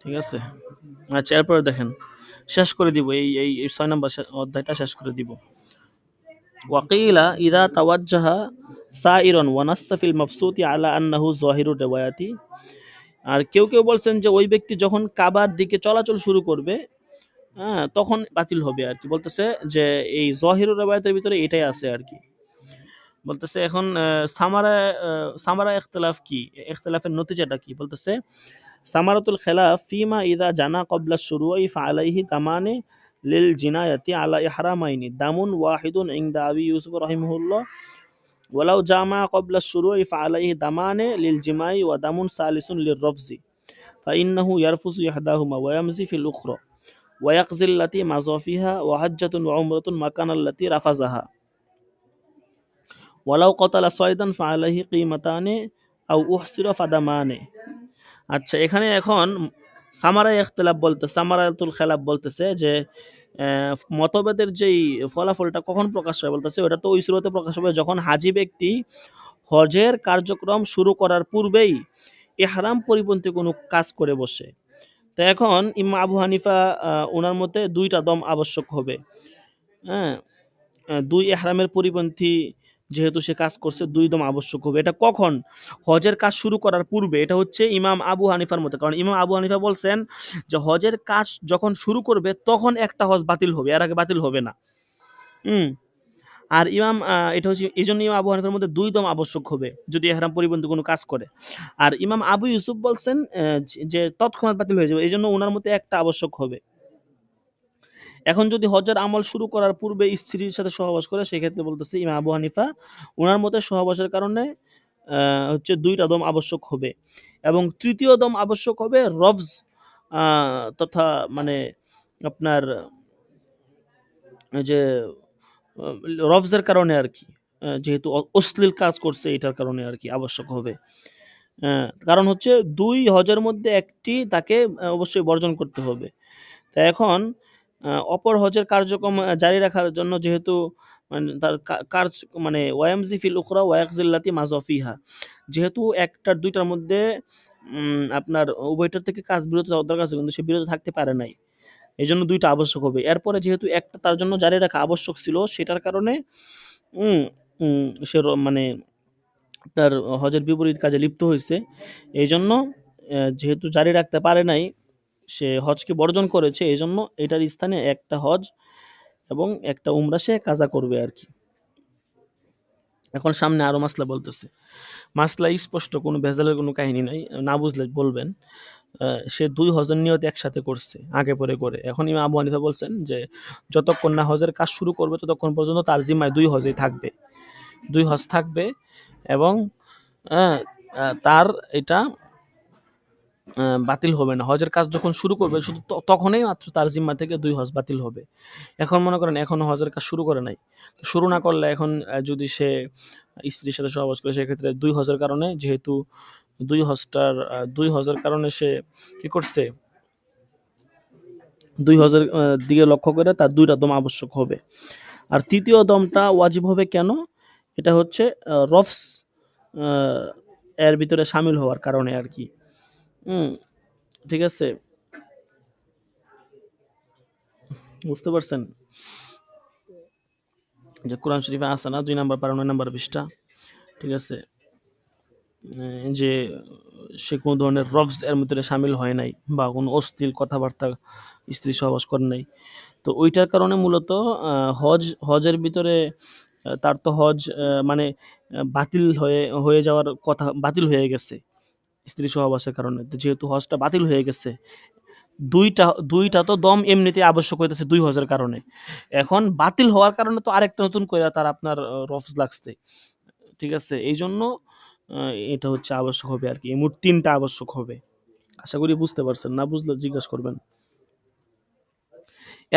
ঠিক আছে। আচ্ছা, এরপরে দেখেন, শেষ করে দিব এই এই 6 নম্বর অধ্যায়টা শেষ করে দিব। ওয়াকিলা ইদা তাওয়াজ্জাহা সাইরন ওয়া নাসসা ফিল মাফসুতি আলা আন্নাহু যাহিরুর রিওয়ায়াতি। আর কেউ কেউ বলছেন যে ওই ব্যক্তি যখন কাবার দিকে চলাচল শুরু করবে, হ্যাঁ, তখন বাতিল হবে আর কি। বলতেছে যে এই যাহিরুর রিওয়ায়াতের ভিতরে এটাই আছে আর কি। বলতেছে এখন সামারা ইখতিলাফ কি, ইখতিলাফের নতিজাটা কি, বলতেছে সামারাতুল খিলাফ ফিমা ইদা জানা ক্বাবলা শুরুই ফালাইহি তামানে লিল জিনায়াতি আলা ইহরামাইনি দামুন ওয়াহিদুন ইনদা আবি ইউসুফ রাহিমাহুল্লাহ ওয়ালাউ জামা ক্বাবলা শুরুই ফালাইহি দামানে লিল জিমাই ওয়া দামুন সালিসুন লির রফজি ফাইন্নাহু ইয়ারফুসু ইহদাহুমা ওয়া ইয়ামজি ফিল উখরা ওয়া ইয়াকজি আল্লাতি মাজা ফিহা ওয়া হাজ্জাতুন ওয়া উমরাতুন মাকান আল্লাতি রাফাজাহা ওয়ালাউ কতালা সয়দান ফালাইহি কিমাতানে আও উহসিরা ফাদামানে। আচ্ছা, এখানে এখন সামারা ইখতিলাফ বলতে সামারাতুল খিলাফ বলতেছে যে মতভেদের যেই ফলাফলটা কখন প্রকাশ হয়, বলতেছে ওটা তো ওই সুরতে প্রকাশ হবে যখন হাজি ব্যক্তি হজের কার্যক্রম শুরু করার পূর্বেই ইহরাম পরিপন্থী কোনো কাজ করে বসে। তো এখন ইমাম আবু হানিফা ওনার মতে 2টা দম আবশ্যক হবে। হ্যাঁ, 2 ইহরামের পরিপন্থী যেহেতু সে কাজ করছে 2 দম আবশ্যক হবে। এটা কখন? হজের কাজ শুরু করার পূর্বে। এটা হচ্ছে ইমাম আবু হানিফার মতে, কারণ ইমাম আবু হানিফা বলছেন যে হজের কাজ যখন শুরু করবে তখন একটা হজ বাতিল হবে, এর আগে বাতিল হবে না। আর ইমাম এটা হচ্ছে এই জন্য ইমাম আবু হানিফার মধ্যে 2 দম আবশ্যক হবে যদি ইহরাম পরিপন্থী কোনো কাজ করে। আর ইমাম আবু ইউসুফ বলছেন যে তৎক্ষণাৎ বাতিল হয়ে যাবে, এই জন্য ওনার মতে একটা আবশ্যক হবে। এখন যদি হজের আমল শুরু করার পূর্বে স্ত্রীর সাথে সহবাস করে, সেক্ষেত্রে বলতেছে ইমাম আবু হানিফা ওনার মতে সহবাসের কারণে হচ্ছে 2টা দম আবশ্যক হবে, এবং 3য় দম আবশ্যক হবে রফজ তথা মানে আপনার যে রফজের কারণে আর কি, যেহেতু অশ্লীল কাজ করছে এটার কারণে আর কি আবশ্যক হবে। কারণ হচ্ছে 2 হজের মধ্যে একটি তাকে অবশ্যই বর্জন করতে হবে। তা এখন অপর হজের কার্যক্রম জারি রাখার জন্য যেহেতু মানে তার কাজ মানে ওয়ামজি ফিল উখরা ওয়াকজিল্লাতি মাজফিহা, যেহেতু একটার 2টার মধ্যে আপনার উভয়টার থেকে কাজ বিরত থাকা দরকার আছে, কিন্তু সে বিরত থাকতে পারে নাই, এই জন্য 2টা আবশ্যক হবে। এরপরে যেহেতু একটা তার জন্য জারি রাখা আবশ্যক ছিল, সেটার কারণে সে মানে তার হজের বিপরীত কাজে লিপ্ত হয়েছে, এই জন্য যেহেতু জারি রাখতে পারে নাই, সে হজকে বর্জন করেছে, এই জন্য এটার স্থানে একটা হজ এবং একটা উমরা সে কাজা করবে আর কি। এখন সামনে আরো মাসলা বলতেছে, মাসলা স্পষ্ট, কোনো ভেজালের কোনো কাহিনী নাই, না বুঝলে বলবেন। সে 2 হজের নিয়ত একসাথে করছে আগে পরে করে। এখন ইমাম আবু হানিফা বলছেন যে যতক্ষণ না হজের কাজ শুরু করবে ততক্ষণ পর্যন্ত তার জিম্মায় 2 হজই থাকবে, 2 হজ থাকবে, এবং তার এটা বাতিল হবে না। হজের কাজ যখন শুরু করবে শুধু তখনই মাত্র তার জিম্মা থেকে 2 হজ বাতিল হবে। এখন মনে করেন এখনো হজের কাজ শুরু করে নাই, শুরু না করলে এখন যদি সে স্ত্রীর সাথে সহবাস করে সেক্ষেত্রে 2 হজের কারণে, যেহেতু 2 হজের কারণে সে কি করছে, 2 হজের দিকে লক্ষ্য করে তার 2টা দম আবশ্যক হবে। আর তৃতীয় দমটা ওয়াজিব হবে কেন? এটা হচ্ছে রফস এর ভিতরে শামিল হওয়ার কারণে আর কি। ঠিক আছে, বুঝতে পারছেন যে কোরআন শরীফে আছে না 2 নম্বর পারা 9 নম্বর পৃষ্ঠা, ঠিক আছে, যে সে কোনো ধরনের রফস এর ভিতরে শামিল হয় নাই বা কোনো অশ্লীল কথাবার্তা স্ত্রী সহবাস করে নাই। তো ওইটার কারণে মূলত হজের ভিতরে তার তো হজ মানে বাতিল হয়ে যাওয়ার কথা, বাতিল হয়ে গেছে স্ত্রী সহবাসের কারণে। যেহেতু হজটা বাতিল হয়ে গেছে, দুইটা তো দম এমনিতে আবশ্যক হইতেছে 2 হজের কারণে, এখন বাতিল হওয়ার কারণে তো আরেকটা নতুন করে তার আপনার রফস লাগছে, ঠিক আছে, এই জন্য এটা হচ্ছে আবশ্যক হবে আর কি। মোট 3টা আবশ্যক হবে। আশা করি বুঝতে পারছেন, না বুঝলে জিজ্ঞাসা করবেন।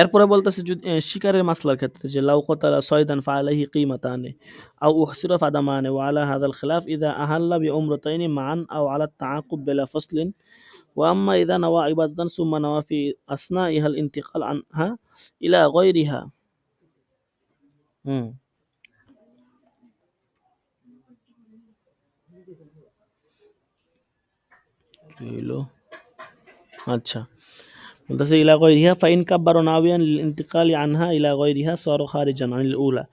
এরপরে বলতেছে শিকারের মাসলার ক্ষেত্রে যে লাউ কতালা সয়দান ফালাইহি কিমাতানে আও উহসিরা ফাদামানে ওয়া আলা হাদাল খিলাফ ইযা আহাল্লা বিউমরাতাইনি মান আও আলা তাআকুব বিলা ফাসলিন ওয়া আম্মা ইযা নাওয়া ইবাদাতান সুম্মা নাওয়া ফি আসনাইহা আল ইন্তিকাল আনহা ইলা গায়রিহা। হুম, কি হইলো? আচ্ছা, বলতেছে ইলা গায়রিহা ফাইন কাব্বারা নাওয়ান লিল ইন্তিকালি আনহা ইলা গায়রিহা সারা খারিজান আনিল উলা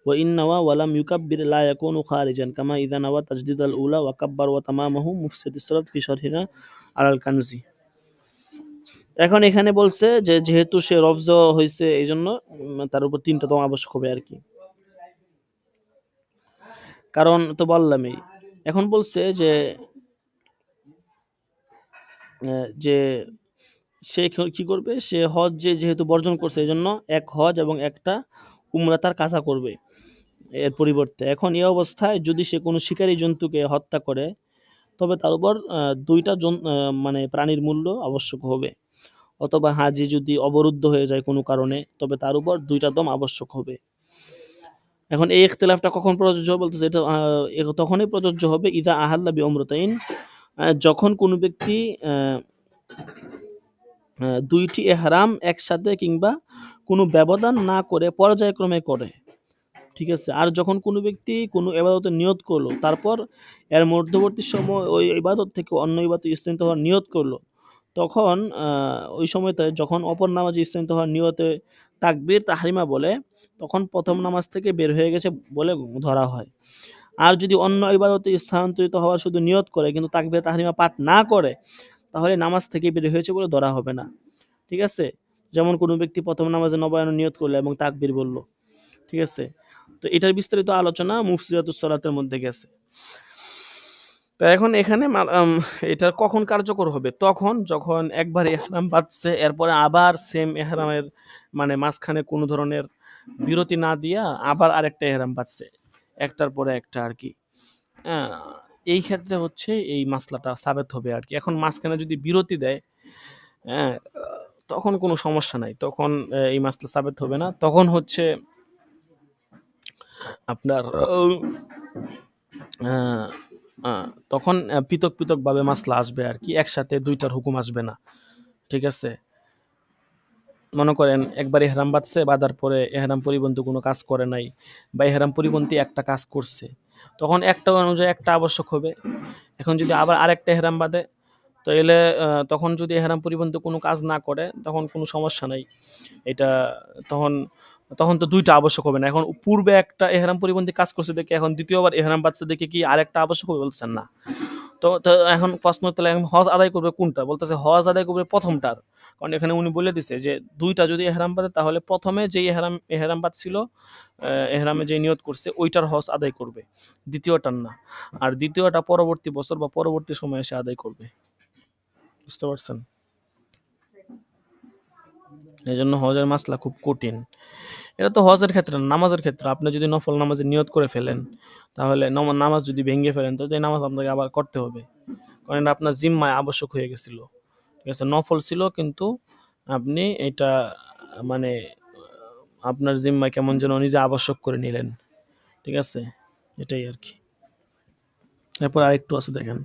ওয়া ইন নাওয়া ওয়া লাম ইউকাব্বির লা ইয়াকুনু খারিজান কামা ইযা নাওয়া তাজদিদ আল উলা ওয়া কাব্বার ওয়া তামামাহু মুফসিদিস সালাত ফি শারহিনা আলাল কানজি। এখন এখানে বলছে যে যেহেতু সে রফজ হয়েছে এই জন্য তার উপর 3টা দম আবশ্যক হবে আর কি। কারণ তো বললামই, এখন বলছে যে যে সে কি করবে, সে হজ যেহেতু বর্জন করছে এই জন্য এক হজ এবং একটা উমরা তার কাজা করবে এর পরিবর্তে। এখন এই অবস্থায় যদি সে কোনো শিকারী জন্তুকে হত্যা করে তবে তার উপর 2টা মানে প্রাণীর মূল্য আবশ্যক হবে, অথবা হাজি যদি অবরুদ্ধ হয়ে যায় কোনো কারণে তবে তার উপর 2টা দম আবশ্যক হবে। এখন এই ইখতিলাফটা কখন প্রযোজ্য হবে বলতেছে, এটা তখনই প্রযোজ্য হবে ইযা আহাল্লা বিউমরাতাইন, যখন কোনো ব্যক্তি 2টি ইহরাম একসাথে কিংবা কোনো ব্যবধান না করে পর্যায়ক্রমে করে, ঠিক আছে। আর যখন কোনো ব্যক্তি কোনো ইবাদতে নিয়ত করলো তারপর এর মধ্যবর্তী সময় ওই ইবাদত থেকে অন্য ইবাদতে স্থানিত হওয়ার নিয়ত করলো, তখন ওই সময়তে যখন অপর নামাজে স্থানিত হওয়ার নিয়তে তাকবীর তাহরিমা বলে তখন প্রথম নামাজ থেকে বের হয়ে গেছে বলে ধরা হয়। আর যদি অন্য ইবাদতে স্থানান্তরিত হওয়ার শুধু নিয়ত করে কিন্তু তাকবীর তাহরিমা পাঠ না করে তাহলে নামাজ থেকে বের হয়েছে বলে ধরা হবে না, ঠিক আছে। যেমন কোনো ব্যক্তি প্রথম নামাজে নবায়নের নিয়ত করলো এবং তাকবীর বলল, ঠিক আছে। তো এটার বিস্তারিত আলোচনা মুফসিরাতুস সালাতের মধ্যে গেছে। তো এখন এখানে এটা কখন কার্যকর হবে, তখন যখন একবার ইহরাম বাঁধছে এরপরে আবার সেম ইহরামের মানে মাঝখানে কোনো ধরনের বিরতি না দিয়া আবার আরেকটা ইহরাম বাঁধছে একটার পরে একটা আর কি। এই ক্ষেত্রে হচ্ছে এই মাসলাটা সাবেত হবে আর কি। এখন মাঝখানে যদি বিরতি দেয় হ্যাঁ তখন কোনো সমস্যা নাই, তখন এই মাসলা সাবেত হবে না, তখন হচ্ছে আপনার তখন পৃথক পৃথক ভাবে মাসলা আসবে আর কি, একসাথে 2টার হুকুম আসবে না, ঠিক আছে। মনে করেন একবার ইহরাম বাঁধছে, বাঁধার পরে ইহরাম পরিপন্থী কোনো কাজ করে নাই বা ইহরাম পরিপন্থী একটা কাজ করছে, তখন একটা অনুযায়ী একটা আবশ্যক হবে। এখন যদি আবার আরেকটা ইহরাম বাঁধে তো এলে তখন যদি ইহরাম পরিপন্থী কোনো কাজ না করে তখন কোনো সমস্যা নাই, এটা তখন তখন তো 2টা আবশ্যক হবে না। এখন পূর্বে একটা ইহরাম পরিপন্থী কাজ করছে দেখে এখন দ্বিতীয়বার ইহরাম বাঁধছে দেখে কি আরেকটা আবশ্যক হবে বলছেন না। তো এখন প্রশ্ন তাহলে এখন হজ আদায় করবে কোনটা, বলতেছে হজ আদায় করবে প্রথমটার, কারণ এখানে উনি বলে দিছে যে 2টা যদি ইহরাম বাঁধে তাহলে প্রথমে যে ইহরাম বাঁধছিল ইহরামে যে নিয়ত করছে ওইটার হজ আদায় করবে, দ্বিতীয়টার না। আর দ্বিতীয়টা পরবর্তী বছর বা পরবর্তী সময়ে এসে আদায় করবে, বুঝতে পারছেন। এই জন্য হজের মাসলা খুব কঠিন। এটা তো হজের ক্ষেত্রে না, নামাজের ক্ষেত্রে। আপনি যদি নফল নামাজে নিয়ত করে ফেলেন, তাহলে নামাজ যদি ভেঙে ফেলেন, তো এই নামাজ আপনাকে আবার করতে হবে, কারণ এটা আপনার জিম্মায় আবশ্যক হয়ে গেছিল। ঠিক আছে, নফল ছিল কিন্তু আপনি এটা মানে আপনার জিম্মায় কেমন যেন নিজে আবশ্যক করে নিলেন। ঠিক আছে, এটাই আর কি। এরপর আরেকটু আছে দেখেন,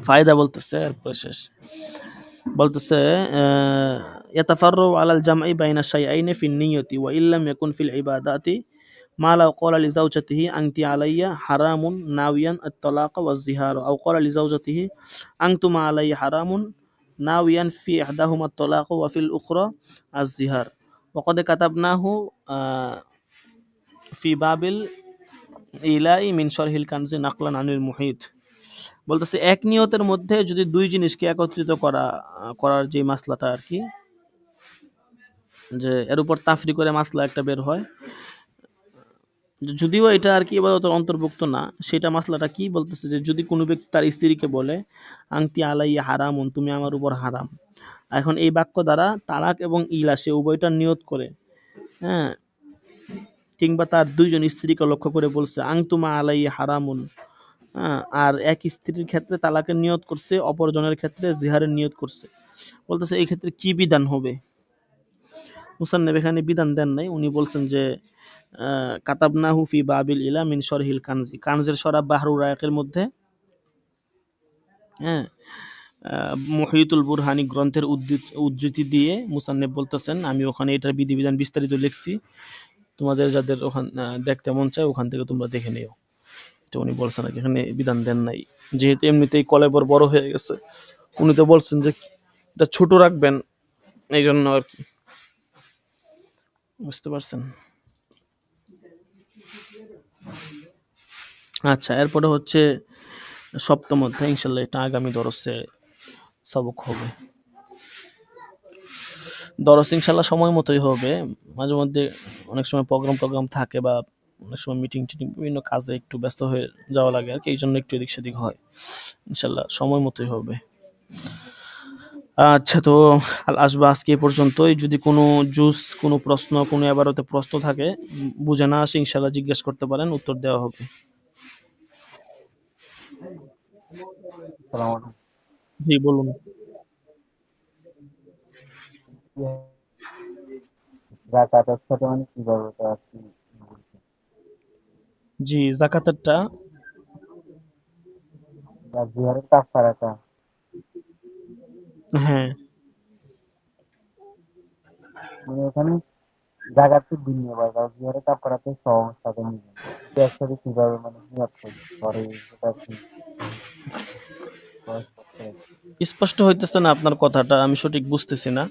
ফায়দা বলতেছে, এরপর শেষ বলতেছে يتفرع على الجمع بين الشيئين في النية وإن لم يكن في العبادات ما لو قال لزوجته أنت علي حرام ناويا الطلاق والزهار، أو قال لزوجته أنتما علي حرام ناويا في إحداهما الطلاق وفي الأخرى الزهار، وقد كتبناه في باب الإيلاء من شرح الكنز نقلا عن المحيط। বলতেছে এক নিয়তের মধ্যে যদি দুই জিনিসকে একত্রিত করার যে মাসলাটা আর কি, যে এর উপর তাফরি করে মাসলা একটা বের হয়, যদিও এটা আর কি ইবাদতের অন্তর্ভুক্ত না, সেটা মাসলাটা কি বলতেছে, যে যদি কোনো ব্যক্তি তার স্ত্রীকে বলে আংতি আলাইয়া হারামুন, তুমি আমার উপর হারাম, এখন এই বাক্য দ্বারা তালাক এবং ইলা সে উভয়টা নিয়ত করে, হ্যাঁ, কিংবা তার দুইজন স্ত্রীকে লক্ষ্য করে বলছে আংতুমা আলাইয়া হারামুন, আর এক স্ত্রীর ক্ষেত্রে তালাকের নিয়ত করছে, অপরজনের ক্ষেত্রে জিহারের নিয়ত করছে, বলতেছে এই ক্ষেত্রে কি বিধান হবে। মুসান্নেব এখানে বিধান দেন নাই, উনি বলছেন যে কাতাবনাহু ফি বাবিল ইলা মিন শরহিল কানজি, কানজের সরাব বাহরুর রায়কের মধ্যে, হ্যাঁ, মুহিতুল বুরহানি গ্রন্থের উদ্ধৃতি দিয়ে মুসান্নেব বলতেছেন আমি ওখানে এটার বিধিবিধান বিস্তারিত লিখছি, তোমাদের যাদের ওখান দেখতে মন চায় ওখান থেকে তোমরা দেখে নিও। এটা উনি বলছেন আর কি, এখানে বিধান দেন নাই, যেহেতু এমনিতেই কলেবর বড় হয়ে গেছে, উনি তো বলছেন যে এটা ছোট রাখবেন, এই জন্য আর কি, বুঝতে পারছেন। আচ্ছা, এরপরে হচ্ছে সপ্তম অধ্যায়, ইনশাল্লাহ এটা আগামী দরসে সবক হবে। দরস ইনশাল্লাহ সময় মতোই হবে, মাঝে মধ্যে অনেক সময় প্রোগ্রাম থাকে বা অনেক সময় মিটিং বিভিন্ন কাজে একটু ব্যস্ত হয়ে যাওয়া লাগে আর কি, এই জন্য একটু এদিক সেদিক হয়, ইনশাল্লাহ সময় মতোই হবে। আচ্ছা, তো আসবো আজকে এই পর্যন্তই। যদি কোনো কোনো প্রশ্ন, কোনো এবারতে প্রশ্ন থাকে, বুঝে না আসে, ইনশাল্লাহ জিজ্ঞেস করতে পারেন, উত্তর দেওয়া হবে। জি বলুন। জাকাতের সাথে মানে কিভাবে ওটা আর কি? জি, জাকাতেরটা আর জিহারের কাফারাটা হ্যাঁ, মানে এখানে জাকাতকে ভিন্ন পায়, আর জিহারের কাফারাতে সাথে মিলে একসাথে কিভাবে মানে নিয়ত করি পরে সেটা কি খরচ করতে হবে? স্পষ্ট হইতেছে না আপনার কথাটা, আমি সঠিক বুঝতেছি না।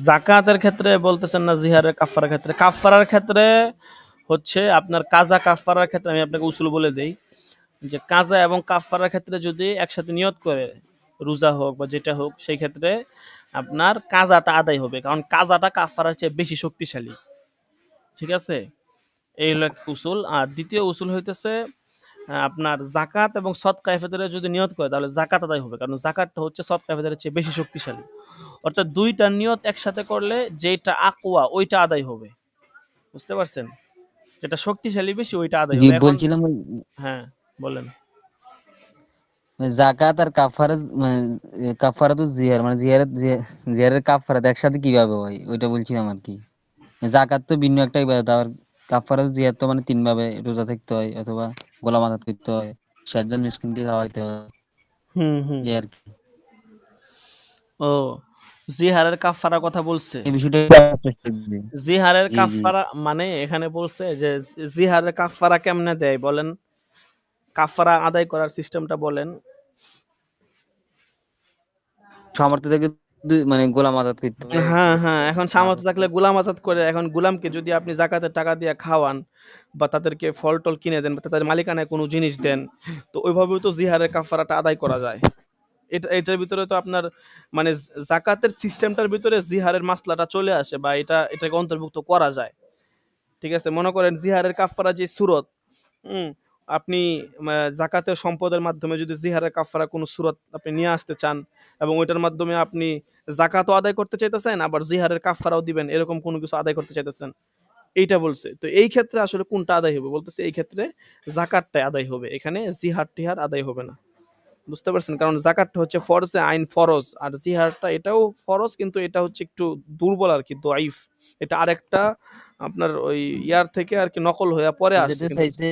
জাকাতের ক্ষেত্রে বলতেছেন না জিহারের কাফারার ক্ষেত্রে? কাফারার ক্ষেত্রে হচ্ছে আপনার কাজা কাফারার ক্ষেত্রে আমি আপনাকে উসুল বলে দেই, যে কাজা এবং কাফারার ক্ষেত্রে যদি একসাথে নিয়ত করে, রোজা হোক বা যেটা হোক, সেই ক্ষেত্রে আপনার কাজাটা আদায় হবে, কারণ কাজাটা কাফারার চেয়ে বেশি শক্তিশালী। ঠিক আছে, এই হলো এক উসুল। আর দ্বিতীয় উসুল হইতেছে আপনার জাকাত এবং সদকা ফিতরে যদি নিয়ত করে তাহলে জাকাত আদায় হবে, কারণ জাকাতটা হচ্ছে সদকা ফিতরের চেয়ে বেশি শক্তিশালী। অর্থাৎ দুইটা নিয়ত একসাথে করলে যেটা আকওয়া ওইটা আদায় হবে, বুঝতে পারছেন? যেটা শক্তিশালী বেশি ওইটা আদায় জি হবে। এখন বলছিলাম হ্যাঁ, বলেন। জাকাত আর কাফারা মানে কাফারা তো জিহার মানে জিহারের কাফারাত একসাথে কিভাবে হয় ওইটা বলছিলাম আর কি। জাকাত তো ভিন্ন একটা ইবাদত, আর কাফারা জিহার তো মানে 3 ভাবে রোজা থাকতে হয় অথবা গোলাম আযাদ করতে হয়, 60 জন মিসকিনকে খাওয়াইতে হয়, হুম হুম। এই আর কি। ও, জিহারের কাফারার কথা বলছে। এই বিষয়টা চেষ্টা করবে। জিহারের জি জি কাফারা মানে এখানে বলছে যে জিহারের কাফারা কেমনে দেয় বলেন, কাফারা আদায় করার সিস্টেমটা বলেন। সামর্থ্য থেকে মানে গোলাম আযাদ করতে হয় হ্যাঁ হ্যাঁ, এখন সামর্থ্য আর থাকলে গোলাম আজাদ করে, এখন গোলামকে যদি আপনি জাকাতের টাকা দিয়ে খাওয়ান বা তাদেরকে ফল টল কিনে দেন বা তাদের মালিকানায় কোনো জিনিস দেন, তো ওইভাবেও তো জিহারের কাফারাটা আদায় করা যায়। এটার ভিতরে তো আপনার মানে জাকাতের সিস্টেমটার ভিতরে জিহারের মাসলাটা চলে আসে, বা এটাকে অন্তর্ভুক্ত করা যায়। ঠিক আছে, মনে করেন জিহারের কাফারা যে সুরত, হুম, আপনি জাকাতের সম্পদের মাধ্যমে যদি জিহারের কাফারা কোনো সূরত আপনি নিয়ে আসতে চান এবং ওইটার মাধ্যমে আপনি যাকাতও আদায় করতে চাইতেছেন আবার জিহারের কাফারাও দিবেন এরকম কোনো কিছু আদায় করতে চাইতেছেন এইটা বলছে। তো এই ক্ষেত্রে আসলে কোনটা আদায় হবে? বলতেছে এই ক্ষেত্রে যাকাতটাই আদায় হবে। এখানে জিহার-টিহার আদায় হবে না। বুঝতে পারছেন? কারণ যাকাতটা হচ্ছে ফরজে আইন ফরজ। আর জিহারটা এটাও ফরজ কিন্তু এটা হচ্ছে একটু দুর্বল আরকি, দঈফ। এটা আরেকটা আপনার ওই ইয়ার থেকে আরকি নকল হইয়া পরে আসছে। যেটা কিন্তু চাইছে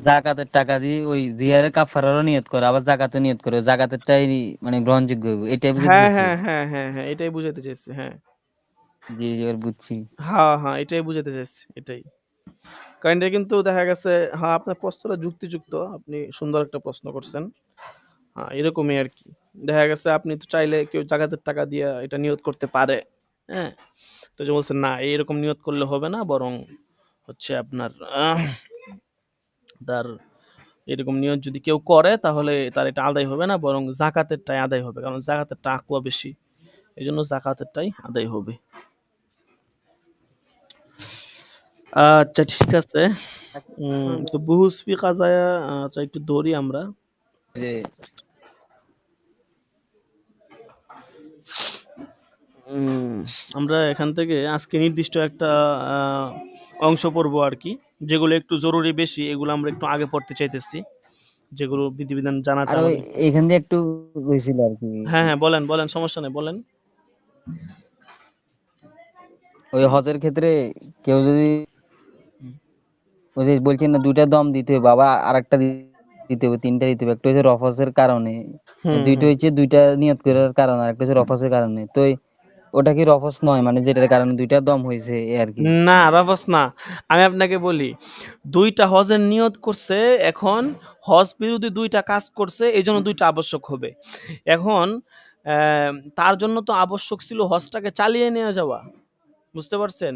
জাকাতের টাকা দিয়ে ওই জিয়ারের কাফারারও নিয়ত করে আবার জাকাতে নিয়ত করে জাকাতেরটাই মানে গ্রহণযোগ্য হবে এটাই বুঝাতে হ্যাঁ, চাইছে। হ্যাঁ, হ্যাঁ, হ্যাঁ, হ্যাঁ, এটাই বুঝাইতে চাইছে। হ্যাঁ। জি জি এবার বুঝছি। হ্যাঁ, হ্যাঁ, এটাই বুঝাইতে চাইছে। এটাই। কারণ এটা কিন্তু দেখা গেছে হ্যাঁ, আপনার প্রশ্নটা যুক্তিযুক্ত। আপনি সুন্দর একটা প্রশ্ন করছেন। হ্যাঁ, এরকমই আরকি। দেখা গেছে আপনি তো চাইলে কেউ জাকাতের টাকা দিয়া এটা নিয়ত করতে পারে। হ্যাঁ? তো যে বলছেন না এইরকম নিয়ত করলে হবে না বরং হচ্ছে আপনার তার এরকম নিয়ত যদি কেউ করে তাহলে তার এটা আদায় হবে না বরং যাকাতেরটাই আদায় হবে। কারণ যাকাতেরটা আকওয়া বেশি। এজন্য যাকাতেরটাই আদায় হবে। আচ্ছা ঠিক আছে। তো বুহুস ফি কাযায়া আচ্ছা একটু ধরি আমরা। যে উম আমরা এখান থেকে আজকে নির্দিষ্ট একটা অংশ পড়বো আরকি। যেগুলো একটু জরুরি বেশি এগুলো আমরা একটু আগে পড়তে চাইতেছি। যেগুলো বিধিবিধান জানাটা আর ওই আমাদের এখান দিয়ে একটু হয়েছিল আর কি। হ্যাঁ, হ্যাঁ, বলেন, বলেন সমস্যা নেই বলেন। ওই হজের ক্ষেত্রে কেউ যদি ওই যে বলছেন না দুইটা দম দিতে হবে বাবা আর একটা দিতে হবে তিনটা দিতে হবে একটা হচ্ছে রফসের কারণে হুম, দুইটা হুম। হচ্ছে দুইটা নিয়ত করার কারণে আর একটা হচ্ছে রফসের কারণে তো ওটা কি রফস নয় মানে যেটার কারণে দুইটা দম হয়েছে এই আর কি। না রাফাস না। আমি আপনাকে বলি ২ টা হজের নিয়ত করছে এখন হজ বিরোধী ২ টা কাজ করছে এজন্য ২ টা আবশ্যক হবে। এখন তার জন্য তো আবশ্যক ছিল হজটাকে চালিয়ে নিয়ে যাওয়া। বুঝতে পারছেন?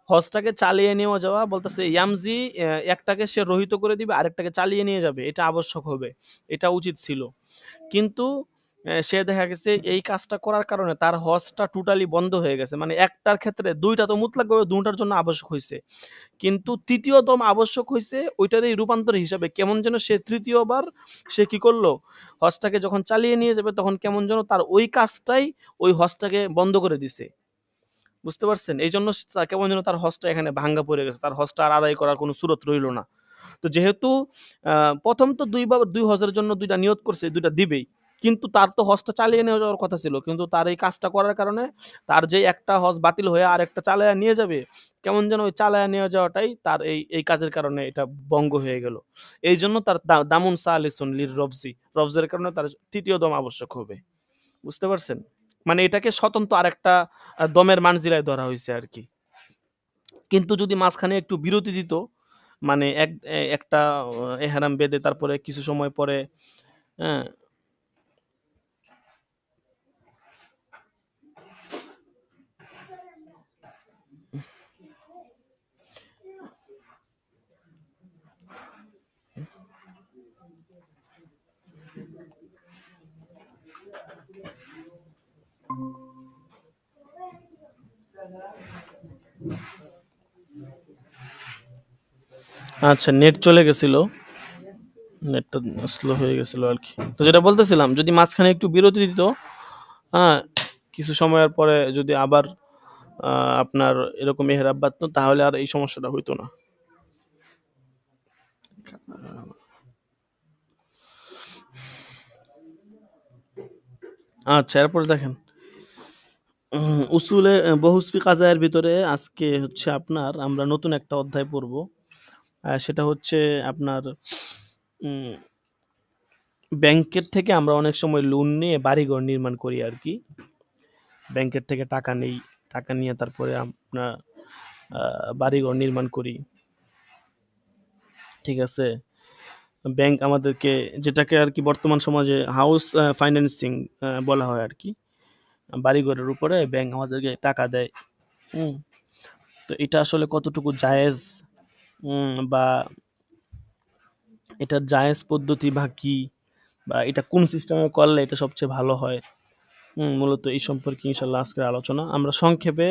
হজটাকে চালিয়ে নিয়ে যাওয়া বলতেছে ইয়ামজি একটাকে সে রহিত করে দিবে আরেকটাকে চালিয়ে নিয়ে যাবে। এটা আবশ্যক হবে। এটা উচিত ছিল। কিন্তু সে দেখা গেছে এই কাজটা করার কারণে তার হজটা টোটালি বন্ধ হয়ে গেছে। মানে একটার ক্ষেত্রে ২ টা তো মুতলাকভাবে ২ টার জন্য আবশ্যক হইছে। কিন্তু ৩য় তম আবশ্যক হইছে ওইটারই রূপান্তর হিসাবে কেমন যেন সে ৩য় বার সে কি করলো? হজটাকে যখন চালিয়ে নিয়ে যাবে তখন কেমন যেন তার ওই কাজটাই ওই হজটাকে বন্ধ করে দিছে। বুঝতে পারছেন? এইজন্য কেমন যেন তার হজটা এখানে ভাঙ্গা পড়ে গেছে। তার হজটা আর আদায় করার কোনো সুরত রইল না। তো যেহেতু ১ম তো ২ হজের জন্য ২ টা নিয়ত করছে, ২ টা দিবেই। কিন্তু তার তো হজটা চালিয়ে নিয়ে যাওয়ার কথা ছিল। কিন্তু তার এই কাজটা করার কারণে তার যে একটা হজ বাতিল হয়ে আরেকটা চালায়া নিয়ে যাবে, কেমন যেন ওই চালায়া নিয়ে যাওয়াটাই তার এই কাজের কারণে এটা ভঙ্গ হয়ে গেল। এইজন্য তার দামুন সালিসুন লির রবজি। রবজের কারণে তার ৩য় দম আবশ্যক হবে। বুঝতে পারছেন? মানে এটাকে স্বতন্ত্র আরেকটা দমের মানজিলায় ধরা হইছে আরকি। কিন্তু যদি মাঝখানে একটু বিরতি দিত, মানে একটা এহরাম বেঁধে তারপরে কিছু সময় পরে হ্যাঁ? আচ্ছা নেট চলে গেছিল। নেটটা স্লো হয়ে গেছিল আরকি। তো যেটা বলতেছিলাম যদি মাঝখানে একটু বিরতি দিত, হ্যাঁ? কিছু সময়ের পরে যদি আবার আপনার এরকম মেহরাব বাঁধতো তাহলে আর এই সমস্যাটা হইতো না। আচ্ছা এরপরে দেখেন উসুলে বহুসফি কাজায়ের ভিতরে আজকে হচ্ছে আপনার আমরা নতুন একটা অধ্যায় পড়ব। সেটা হচ্ছে আপনার উম ব্যাংকের থেকে আমরা অনেক সময় লোন নিয়ে বাড়িঘর নির্মাণ করি আরকি। ব্যাংকের থেকে টাকা নেই। টাকা নিয়ে তারপরে আপনার বাড়িঘর নির্মাণ করি। ঠিক আছে? ব্যাংক আমাদেরকে যেটাকে আরকি বর্তমান সমাজে হাউস ফাইন্যান্সিং বলা হয় আরকি। বাড়িঘরের উপরে ব্যাংক আমাদেরকে টাকা দেয়। হুম? তো এটা আসলে কতটুকু জায়েজ বা এটার জায়েজ পদ্ধতি বা কি? বা এটা কোন সিস্টেমে করলে এটা সবচেয়ে ভালো হয়? মূলত এই সম্পর্কে ইনশাআল্লাহ আজকের আলোচনা। আমরা সংক্ষেপে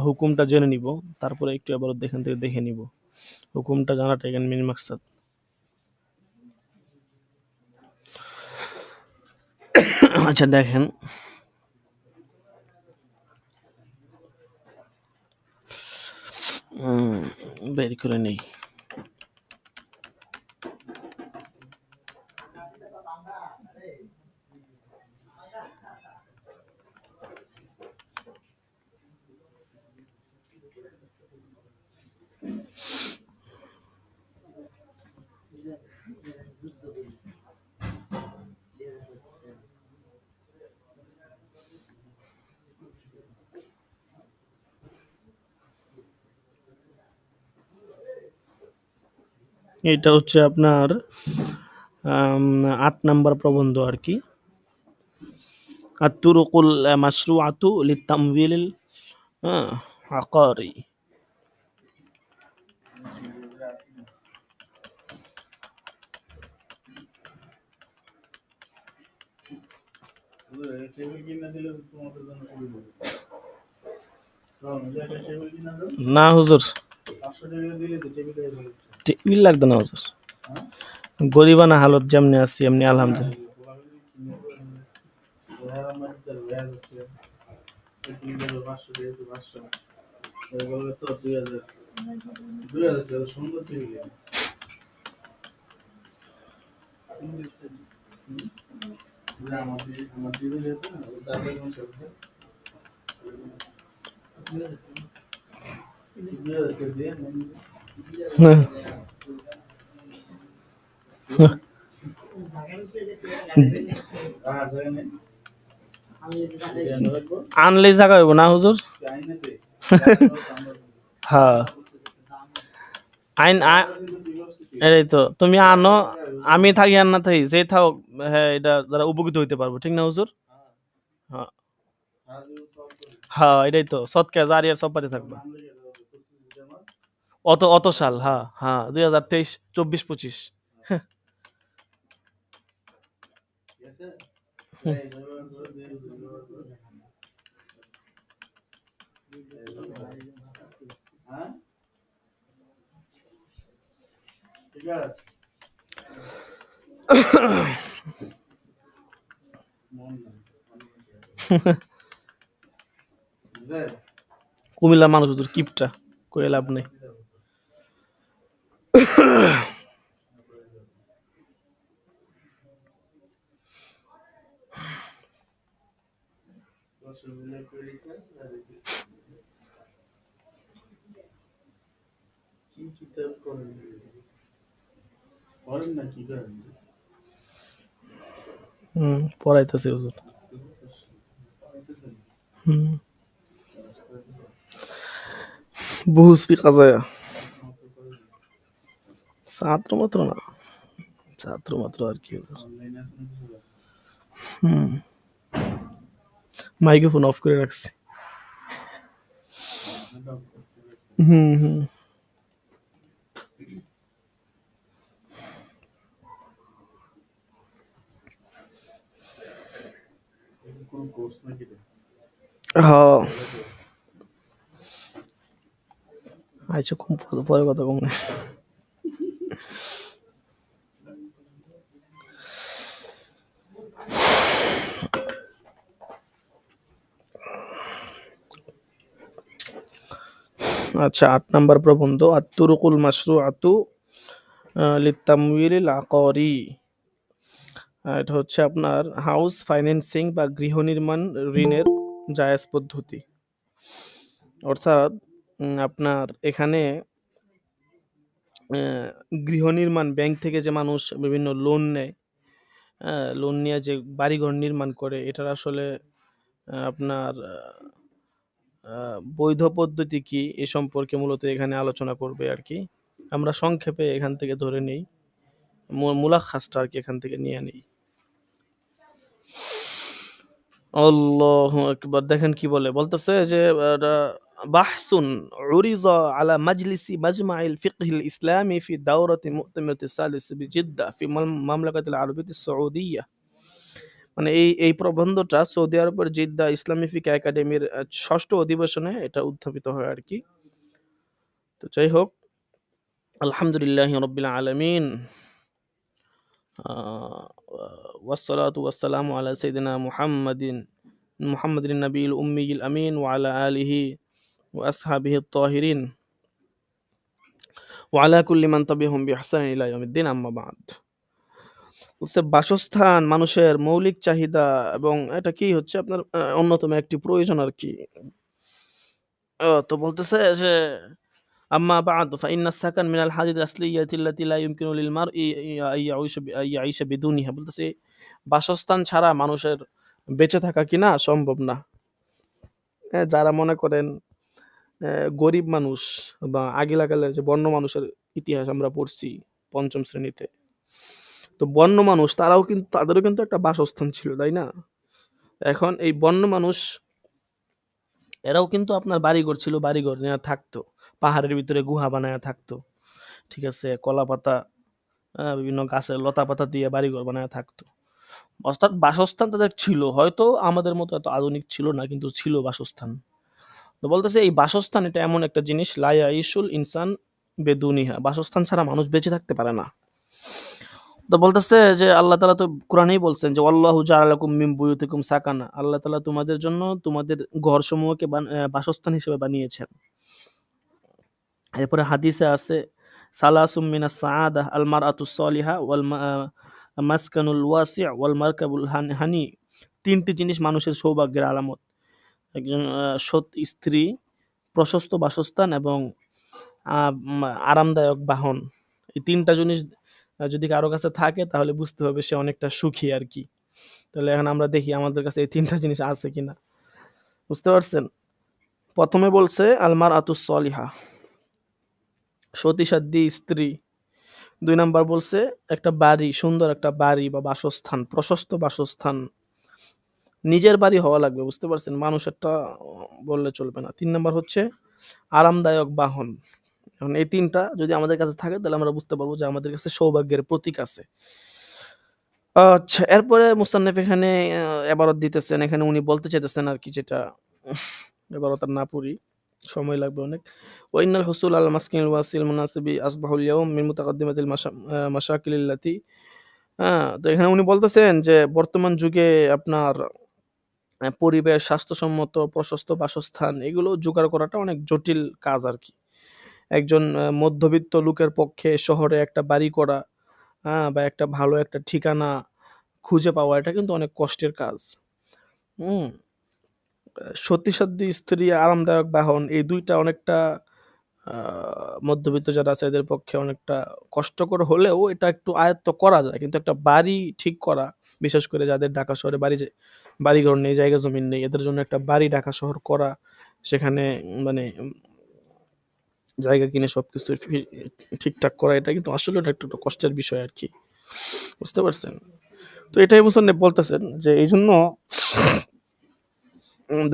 হুকুমটা জেনে নিব। তারপরে একটু আবার এখান থেকে দেখে নিব। হুকুমটা জানাটা এখানে মেন মাকসাদ। আচ্ছা দেখেন, বের করে নেই। এটা হচ্ছে আপনার ৮ নাম্বার প্রবন্ধ আর কি, আত-তুরুকুল মাশরুআতু লিত-তামওয়িলিল আকারি। না হুজুর, টেবিল লাগতো না হুজুর, গরিবানা হালত যেমনি আছি এমনি আলহামদুলিল্লাহ। আনলেই জায়গা হইব না হুজুর? হ্যাঁ, আইন এটাই তো, তুমি আনো, আমি থাকি আর না থাকি, যে থাক, হ্যাঁ এটা দ্বারা উপকৃত হইতে পারবো, ঠিক না হুজুর? হ্যাঁ হ্যাঁ, এটাই তো, সৎকা জারিয়ার সব্বারে থাকবে। অত অত সাল, হ্যাঁ হ্যাঁ, 2023, 24, 25। কুমিল্লার মানুষ হুজুর কিপটা, কয়ে লাভ নেই। পড়াইতেছে হুজুর। বুহুস ফি কাজায়া, ছাত্র মাত্র না, ছাত্র মাত্র আর কি হুজুর। মাইক্রোফোন অফ করে রাখছি। হুম। হ্যাঁ, আচ্ছা খুব পরে কথা কম। আচ্ছা, ৮ নাম্বার প্রবন্ধ, আত-তুরুকুল মাশরুআতু লিত-তামওয়িলিল আকারি। এটা হচ্ছে আপনার হাউস ফাইন্যান্সিং বা গৃহ নির্মাণ ঋণের জায়েজ পদ্ধতি। অর্থাৎ আপনার এখানে গৃহ নির্মাণ, ব্যাংক থেকে যে মানুষ বিভিন্ন লোন নেয়, লোন নিয়ে যে বাড়িঘর নির্মাণ করে, এটার আসলে আপনার বৈধ পদ্ধতি কি, এ সম্পর্কে মূলত এখানে আলোচনা করবে আর কি। আমরা সংক্ষেপে এখান থেকে ধরে নেই, মুলাখাসটা আর কি এখান থেকে নিয়ে নেই। আল্লাহু আকবার। দেখেন কি বলে, বলতেছে যে বাহসুন উরিজা আলা মাজলিসি মাজমাইল ফিকহিল ইসলামি ফি দাওরাতি মু'তামারাতি সালিস বিজিদ্দা ফি মামলাকাতিল আরবিয়াতি সউদিয়া। মানে এই প্রবন্ধটা সৌদি আরবের জিদ্দা ইসলামী ফিকহ একাডেমির ৬ষ্ঠ অধিবেশনে এটা উত্থাপিত হয় আর কি। তো যাই হোক, আলহামদুলিল্লাহি রাব্বিল আলামিন ওয়াসসালাতু ওয়াসসালামু আলা সাইয়্যিদিনা মুহাম্মাদিন নবিয়্যিল উম্মিয়্যিল আমিন ওয়া আলা আলিহি ওয়া আসহাবিহি আত-তাহিরিন ওয়া আলা কুল্লি মান তাবি'আহুম বিইহসানিন ইলা ইয়াউমিদ্দিন, আম্মা বা'দ। হচ্ছে বাসস্থান মানুষের মৌলিক চাহিদা এবং এটা কি হচ্ছে আপনার অন্যতম একটি প্রয়োজন আরকি। তো বলতেছে যে আম্মা বা'দ ফাইন্না সাকান মিনাল হাদিদ আসলিয়াতি আল্লাতি লা ইউমকিনু লিল মারই আইয়াইশা বিদুনিহা। বলতেছে বাসস্থান ছাড়া মানুষের বেঁচে থাকা কিনা সম্ভব না। যারা মনে করেন গরিব মানুষ বা আগিলাকালের যে বন্য মানুষের ইতিহাস আমরা পড়ছি ৫ম শ্রেণীতে। তো বন্য মানুষ তারাও কিন্তু তাদেরও কিন্তু একটা বাসস্থান ছিল, তাই না? এখন এই বন্য মানুষ এরাও কিন্তু আপনার বাড়িঘর ছিল, বাড়িঘর নিয়ে থাকতো। পাহাড়ের ভিতরে গুহা বানায়া থাকতো। ঠিক আছে? কলাপাতা বিভিন্ন গাছের লতাপাতা দিয়ে বাড়িঘর বানায়া থাকতো। অর্থাৎ বাসস্থান তাদের ছিল। হয়তো আমাদের মতো এত আধুনিক ছিল না, কিন্তু ছিল বাসস্থান। তো বলতেছে এই বাসস্থান এটা এমন একটা জিনিস, লা ইয়াইশুল ইনসান বেদুনিহা। বাসস্থান ছাড়া মানুষ বেঁচে থাকতে পারে না। তো বলতেছে যে আল্লাহ তাআলা তো কোরআনেই বলছেন যে ওয়াল্লাহু জাআলা লাকুম মিন বুয়ুতিকুম সাকানা। আল্লাহ তাআলা তোমাদের জন্য তোমাদের ঘরসমূহকে বাসস্থান হিসেবে বানিয়েছেন। এরপরে হাদিসে আছে সালাসুম মিনাস সাআদা আল মারআতুস সালিহা ওয়াল মাসকানুল ওয়াসি' ওয়াল মারকাবুল হানি। ৩টি জিনিস মানুষের সৌভাগ্যের আলামত। একজন সৎ স্ত্রী, প্রশস্ত বাসস্থান এবং আরামদায়ক বাহন। এই ৩টা জিনিস যদি কারো কাছে থাকে তাহলে বুঝতে হবে সে অনেকটা সুখী আরকি। তাহলে এখন আমরা দেখি আমাদের কাছে এই ৩টা জিনিস আছে কিনা। বুঝতে পারছেন? ১ম এ বলছে আল মারআতুস সালিহা, সতীসাধ্যী স্ত্রী। ২ নাম্বার বলছে একটা বাড়ি, সুন্দর একটা বাড়ি বা বাসস্থান, প্রশস্ত বাসস্থান। নিজের বাড়ি হওয়া লাগবে, বুঝতে পারছেন? মানুষেরটা বললে চলবে না। ৩ নাম্বার হচ্ছে আরামদায়ক বাহন। এখন এই ৩টা যদি আমাদের কাছে থাকে তাহলে আমরা বুঝতে পারবো যে আমাদের কাছে সৌভাগ্যের প্রতীক আছে। আচ্ছা, এরপরে মুসান্নিফ এখানে এবারত দিতেছেন। এখানে উনি বলতে চাইতেছেন আরকি, যেটা এবারত আর না পড়ি, সময় লাগবে অনেক। ওয়াইনাল হুসুল আল মাসকিনিল ওয়াসিল মুনাসিবি আসবাহুল ইয়াউম মিন মুতাকাদ্দিমাতিল মাশাকিলিল লাতি। তো এখানে উনি বলতেছেন যে বর্তমান যুগে আপনার পরিবেশ, স্বাস্থ্যসম্মত প্রশস্ত বাসস্থান এগুলো জোগাড় করাটা অনেক জটিল কাজ আরকি। একজন মধ্যবিত্ত লোকের পক্ষে শহরে একটা বাড়ি করা, বা একটা ভালো একটা ঠিকানা খুঁজে পাওয়া এটা কিন্তু অনেক কষ্টের কাজ। হুম? সতীসাধ্যী স্ত্রী, আরামদায়ক বাহন এই ২ টা অনেকটা মধ্যবিত্ত যারা আছে এদের পক্ষে অনেকটা কষ্টকর হলেও এটা একটু আয়ত্ত করা যায়। কিন্তু একটা বাড়ি ঠিক করা, বিশেষ করে যাদের ঢাকা শহরে বাড়িঘর নেই, জায়গা জমিন নেই, এদের জন্য একটা বাড়ি ঢাকা শহর করা, সেখানে মানে জায়গা কিনে সবকিছু ঠিকঠাক করা, এটা কিন্তু আসলে একটু কষ্টের বিষয় আরকি। বুঝতে পারছেন? তো এটাই মুসান্নিফ বলতেছেন যে এইজন্য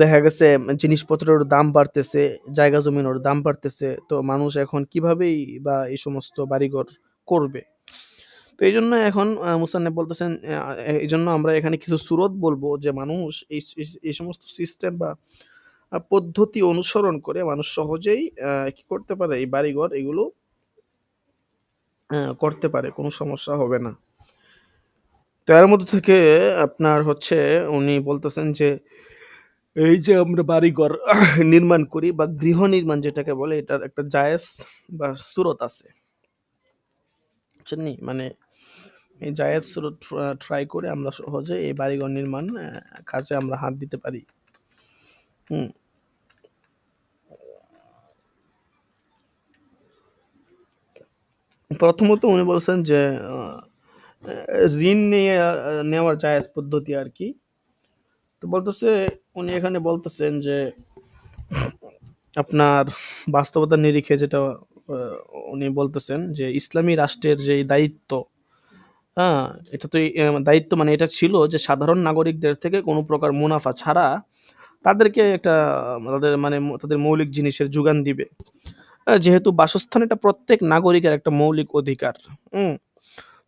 দেখা গেছে জিনিসপত্রের দাম বাড়তেছে, জায়গা জমিনের দাম বাড়তেছে। তো মানুষ এখন কিভাবেই বা এই সমস্ত বাড়িঘর করবে? তো এইজন্য এখন মুসান্নিফ বলতেছেন এইজন্য আমরা এখানে কিছু সূরত বলবো যে মানুষ এই সমস্ত সিস্টেম বা পদ্ধতি অনুসরণ করে মানুষ সহজেই কি করতে পারে, এই বাড়িঘর এগুলো করতে পারে, কোনো সমস্যা হবে না। তো এর মধ্যে থেকে আপনার হচ্ছে উনি বলতেছেন যে এই যে আমরা বাড়িঘর নির্মাণ করি বা গৃহ নির্মাণ যেটাকে বলে, এটার একটা জায়েজ বা সুরত আছে, বুঝছেন? মানে এই জায়েজ সুরত ট্রাই করে আমরা সহজে এই বাড়িঘর নির্মাণ কাজে আমরা হাত দিতে পারি। হুম। প্রথমত উনি বলছেন যে ঋণ নেওয়ার জায়েজ পদ্ধতি আর কি। তো বলতেছে উনি এখানে বলতেছেন যে আপনার বাস্তবতার নিরিখে যেটা উনি বলতেছেন যে ইসলামী রাষ্ট্রের যে দায়িত্ব, হ্যাঁ, এটা তো দায়িত্ব মানে এটা ছিল যে সাধারণ নাগরিকদের থেকে কোনো প্রকার মুনাফা ছাড়া তাদেরকে একটা তাদের মৌলিক জিনিসের যোগান দিবে। যেহেতু বাসস্থান এটা প্রত্যেক নাগরিকের একটা মৌলিক অধিকার। হুম?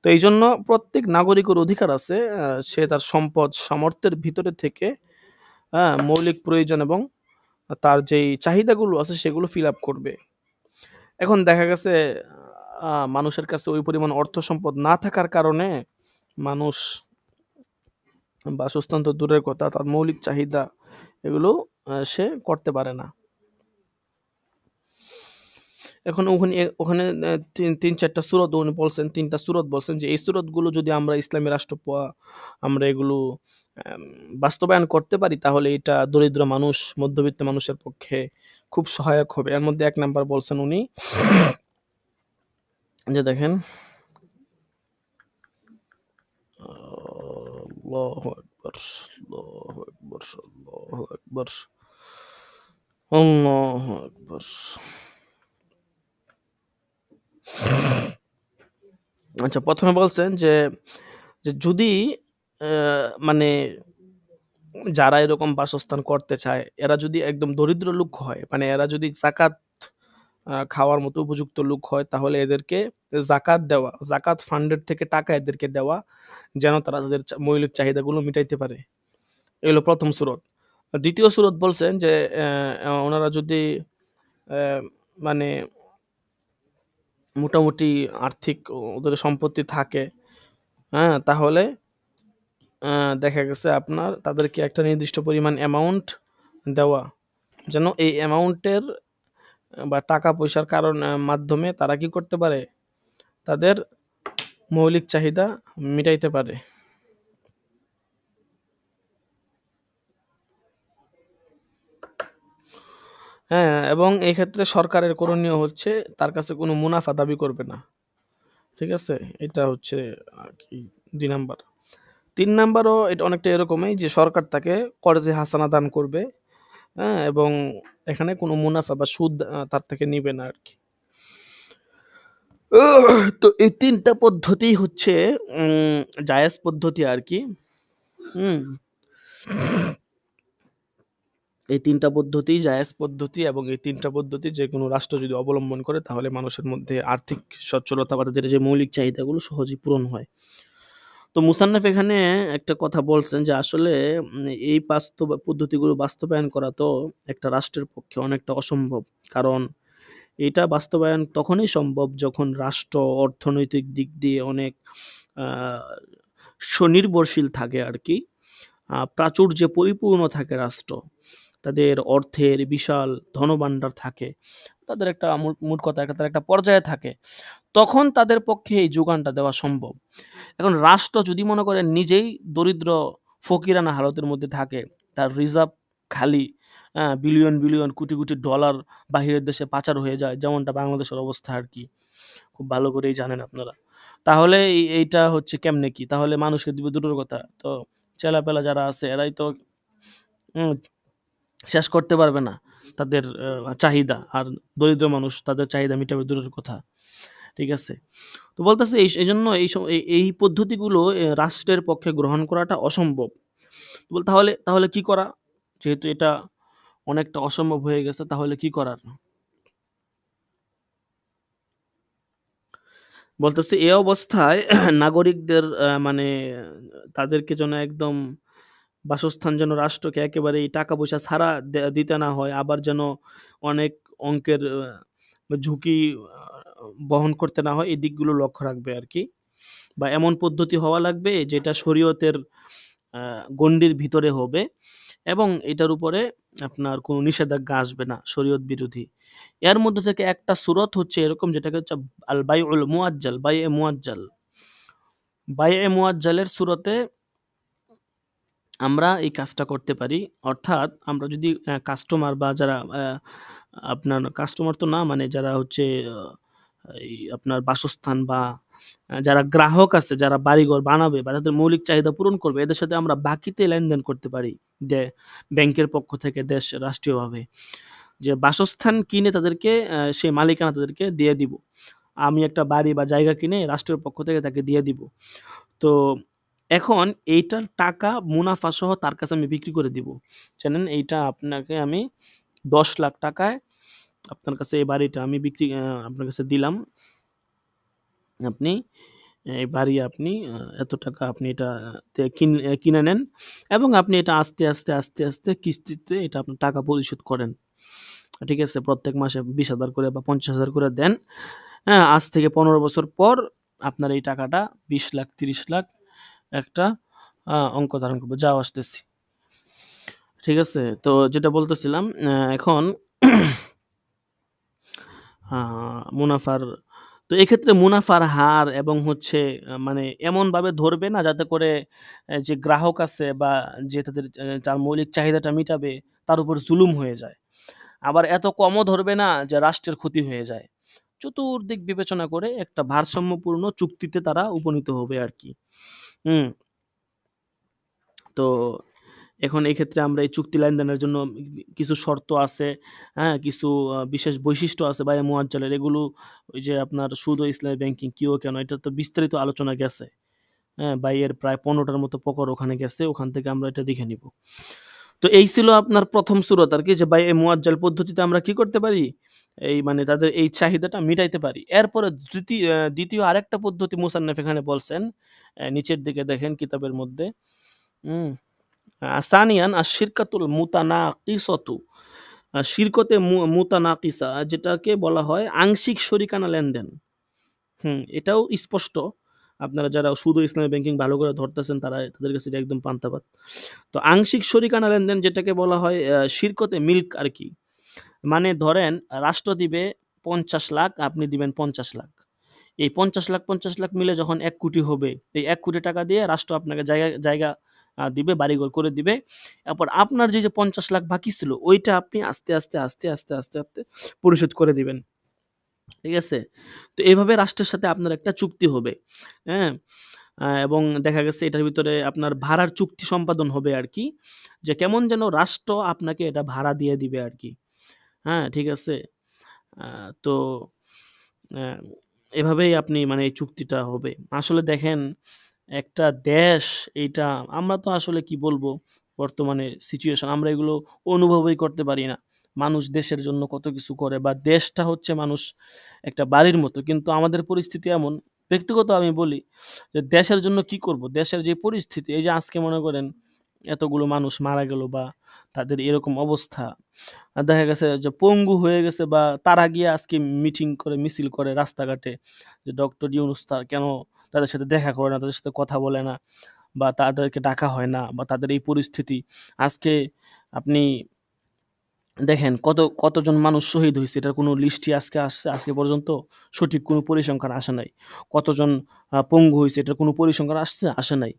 তো এইজন্য প্রত্যেক নাগরিকের অধিকার আছে সে তার সম্পদ সামর্থ্যের ভিতরে থেকে মৌলিক প্রয়োজন এবং তার যেই চাহিদাগুলো আছে সেগুলো ফিল আপ করবে। এখন দেখা গেছে মানুষের কাছে ওই পরিমাণ অর্থ সম্পদ না থাকার কারণে মানুষ বাসস্থান তো দূরের কথা, তার মৌলিক চাহিদা এগুলো সে করতে পারে না। এখন ওখানে ৩-৪টা সূরত উনি বলছেন, ৩টা সূরত বলছেন যে এই সূরতগুলো যদি আমরা ইসলামী রাষ্ট্র আমরা এগুলো বাস্তবায়ন করতে পারি তাহলে এটা দরিদ্র মানুষ, মধ্যবিত্ত মানুষের পক্ষে খুব সহায়ক হবে। এর মধ্যে ১ নাম্বার বলছেন উনি যে দেখেন আল্লাহু আকবার, আল্লাহু আকবার, আল্লাহু আকবার, আল্লাহু আকবার। আচ্ছা, ১ম এ বলছেন যে যদি মানে যারা এরকম বাসস্থান করতে চায় এরা যদি একদম দরিদ্র লোক হয়, মানে এরা যদি যাকাত খাওয়ার মতো উপযুক্ত লোক হয় তাহলে এদেরকে যাকাত দেওয়া, যাকাত ফান্ডের থেকে টাকা এদেরকে দেওয়া যেন তারা তাদের মৌলিক চাহিদাগুলো মিটাইতে পারে। এগুলো ১ম সূরত। ২য় সূরত বলছেন যে ওনারা যদি মানে মোটামুটি আর্থিক ওদের সম্পত্তি থাকে, হ্যাঁ? তাহলে দেখা গেছে আপনার তাদেরকে একটা নির্দিষ্ট পরিমাণ অ্যামাউন্ট দেওয়া। যেন এই অ্যামাউন্টের বা টাকা পয়সার মাধ্যমে তারা কি করতে পারে? তাদের মৌলিক চাহিদা মিটাইতে পারে। হ্যাঁ, এবং এই ক্ষেত্রে সরকারের করণীয় হচ্ছে তার কাছে কোনো মুনাফা দাবি করবে না। ঠিক আছে? এটা হচ্ছে আরকি ২ নাম্বার। ৩ নাম্বারও এটা অনেকটা এরকমই যে সরকার তাকে কর্জে হাসানা দান করবে, হ্যাঁ? এবং এখানে কোনো মুনাফা বা সুদ তার থেকে নিবে না আরকি। তো এই ৩টা পদ্ধতি হচ্ছে জায়েজ পদ্ধতি আরকি। হুম? এই ৩টা পদ্ধতিই জায়েজ পদ্ধতি এবং এই ৩টা পদ্ধতি যেকোনো রাষ্ট্র যদি অবলম্বন করে তাহলে মানুষের মধ্যে আর্থিক সচ্ছলতা বা তাদের যে মৌলিক চাহিদাগুলো সহজেই পূরণ হয়। তো মুসান্নাফ এখানে একটা কথা বলছেন যে আসলে এই পদ্ধতিগুলো বাস্তবায়ন করা তো একটা রাষ্ট্রের পক্ষে অনেকটা অসম্ভব। কারণ এটা বাস্তবায়ন তখনই সম্ভব যখন রাষ্ট্র অর্থনৈতিক দিক দিয়ে অনেক আ স্বনির্ভরশীল থাকে আরকি। প্রাচুর্যে পরিপূর্ণ থাকে রাষ্ট্র। তাদের অর্থের বিশাল ধনভাণ্ডার থাকে। তাদের একটা মোট কথা তাদের একটা পর্যায়ে থাকে। তখন তাদের পক্ষে এই যোগানটা দেওয়া সম্ভব। এখন রাষ্ট্র যদি মনে করেন নিজেই দরিদ্র ফকিরানা হালতের মধ্যে থাকে, তার রিজার্ভ খালি, বিলিয়ন, বিলিয়ন, কোটি, কোটি ডলার বাহিরের দেশে পাচার হয়ে যায়, যেমনটা বাংলাদেশের অবস্থা আরকি। খুব ভালো করেই জানেন আপনারা। তাহলে এইটা হচ্ছে কেমনে কি? তাহলে মানুষকে দিবে দূরের কথা। তো ছেলেপেলা যারা আছে এরাই তো উম শেষ করতে পারবে না তাদের চাহিদা। আর দরিদ্র মানুষ তাদের চাহিদা মিটাবে দূরের কথা। ঠিক আছে? তো বলতেছে এইজন্য এই পদ্ধতিগুলো রাষ্ট্রের পক্ষে গ্রহণ করাটা অসম্ভব। তাহলে কি করা? যেহেতু এটা অনেকটা অসম্ভব হয়ে গেছে তাহলে কি করার? বলতেছে এ অবস্থায় নাগরিকদের মানে তাদেরকে যেন একদম বাসস্থান যেন রাষ্ট্রকে একেবারেই টাকা পয়সা ছাড়া দিতে না হয়। আবার যেন অনেক অঙ্কের ঝুঁকি বহন করতে না হয় এই দিকগুলো লক্ষ্য রাখবে আরকি। বা এমন পদ্ধতি হওয়া লাগবে যেটা শরীয়তের গণ্ডির ভিতরে হবে এবং এটার উপরে আপনার কোনো নিষেধাজ্ঞা আসবে না, শরীয়ত বিরোধী। এর মধ্যে থেকে একটা সূরত হচ্ছে এরকম যেটাকে হচ্ছে আল বাইউল মুআজ্জাল, বাইয়ে মুআজ্জাল। বাইয়ে মুআজ্জালের সূরতে আমরা এই কাজটা করতে পারি। অর্থাৎ আমরা যদি কাস্টমার বা যারা আপনার কাস্টমার তো না মানে যারা হচ্ছে এই আপনার বাসস্থান বা যারা গ্রাহক আছে, যারা বাড়িঘর বানাবে বা তাদের মৌলিক চাহিদা পূরণ করবে, এদের সাথে আমরা বাকিতে লেনদেন করতে পারি। ব্যাংকের পক্ষ থেকে রাষ্ট্রীয়ভাবে। যে বাসস্থান কিনে তাদেরকে সেই মালিকানা তাদেরকে দিয়ে দিব। আমি একটা বাড়ি বা জায়গা কিনে রাষ্ট্রের পক্ষ থেকে তাকে দিয়ে দিব। তো এখন এইটার টাকা মুনাফা সহ তার কাছে আমি বিক্রি করে দিব। জানেন এইটা আপনাকে আমি ১০ লাখ টাকায় আপনার কাছে এই বাড়িটা আমি আপনার কাছে দিলাম। আপনি এই বাড়ি আপনি এত টাকা আপনি এটা কিনে নেন এবং আপনি এটা আস্তে, আস্তে, আস্তে, আস্তে কিস্তিতে এটা আপনার টাকা পরিশোধ করেন। ঠিক আছে? প্রত্যেক মাসে 20,000 করে বা 50,000 করে দেন। হ্যাঁ? আজ থেকে 15 বছর পর আপনার এই টাকাটা 20 লাখ, 30 লাখ একটা অঙ্ক ধারণ করবে। যাও আসতেছি। ঠিক আছে? তো যেটা বলতেছিলাম এখন আ মুনাফার তো এক্ষেত্রে মুনাফার হার এবং হচ্ছে মানে এমনভাবে ধরবে না যাতে করে যে গ্রাহক আছে বা যে তাদের যার মৌলিক চাহিদাটা মিটাবে তার উপর জুলুম হয়ে যায়। আবার এত কমও ধরবে না যে রাষ্ট্রের ক্ষতি হয়ে যায়। চতুর্দিক বিবেচনা করে একটা ভারসাম্যপূর্ণ চুক্তিতে তারা উপনীত হবে আরকি। হুম? তো এখন এই ক্ষেত্রে আমরা এই চুক্তি লেনদেনের জন্য কিছু শর্ত আছে, হ্যাঁ? কিছু বিশেষ বৈশিষ্ট্য আছে বায়ে মুআজ্জালের। এগুলো ওই যে আপনার সুদ ও ইসলামী ব্যাংকিং কি ও কেন এটা তো বিস্তারিত আলোচনা গেছে। হ্যাঁ? বাইয়ের প্রায় ১৫ টার মতো প্রকর ওখানে গেছে। ওখান থেকে আমরা এটা দেখে নিব। তো এই ছিল আপনার ১ম সূরত আরকি যে বায়ে মুআজ্জাল পদ্ধতিতে আমরা কি করতে পারি? এই মানে তাদের এই চাহিদাটা মিটাইতে পারি। এরপরে ২য় আরেকটা পদ্ধতি মুসান্নেফ এখানে বলছেন। নিচের দিকে দেখেন কিতাবের মধ্যে। হুম? সানিয়ান আশ-শিরকাতুল মুতানাকিসাতু। শিরকতে মুতানাকিসা যেটাকে বলা হয় আংশিক শরিকানা লেনদেন। এটাও স্পষ্ট। আপনারা যারা সুদ ও ইসলামী ব্যাংকিং ভালো করে ধরতেছেন তাদের কাছে এটা একদম পান্তা ভাত। তো আংশিক শরিকানা লেনদেন যেটাকে বলা হয় শিরকতে মিল্ক আরকি। মানে ধরেন রাষ্ট্র দিবে ৫০ লাখ, আপনি দিবেন ৫০ লাখ। এই ৫০ লাখ মিলে যখন ১ কোটি হবে, এই ১ কোটি টাকা দিয়ে রাষ্ট্র আপনাকে জায়গা জায়গা দিবে, বাড়িঘর করে দিবে। এরপর আপনার যে ৫০ লাখ বাকি ছিল, ওইটা আপনি আস্তে, আস্তে পরিশোধ করে দিবেন। ঠিক আছে? তো এভাবে রাষ্ট্রের সাথে আপনার একটা চুক্তি হবে। হ্যাঁ? এবং দেখা গেছে এটার ভিতরে আপনার ভাড়ার চুক্তি সম্পাদন হবে আরকি। যে কেমন যেন রাষ্ট্র আপনাকে এটা ভাড়া দিয়ে দিবে আরকি। হ্যাঁ? ঠিক আছে? আ তো আ এভাবেই আপনি মানে এই চুক্তিটা হবে। আসলে দেখেন একটা দেশ এইটা আমরা তো আসলে কি বলবো বর্তমানে সিচুয়েশন আমরা এগুলো অনুভবই করতে পারি না। মানুষ দেশের জন্য কত কিছু করে বা দেশটা হচ্ছে মানুষ একটা বাড়ির মতো। কিন্তু আমাদের পরিস্থিতি এমন ব্যক্তিগত আমি বলি যে দেশের জন্য কি করব? দেশের যে পরিস্থিতি এই যে আজকে মনে করেন এতগুলো মানুষ মারা গেল বা তাদের এরকম অবস্থা দেখা গেছে যে পঙ্গু হয়ে গেছে বা তারা গিয়ে আজকে মিটিং করে মিছিল করে রাস্তাঘাটে যে ডক্টর ইউনূস স্যার কেন তাদের সাথে দেখা করে না, তাদের সাথে কথা বলে না বা তাদেরকে ডাকা হয় না বা তাদের এই পরিস্থিতি। আজকে আপনি দেখেন কতজন মানুষ শহীদ হইছে এটার কোনো লিস্টই আজকে আসছে আজকে পর্যন্ত সঠিক কোনো পরিসংখ্যান আসে নাই। কতজন পঙ্গু হইছে এটার কোনো পরিসংখ্যান আসছে? আসে নাই।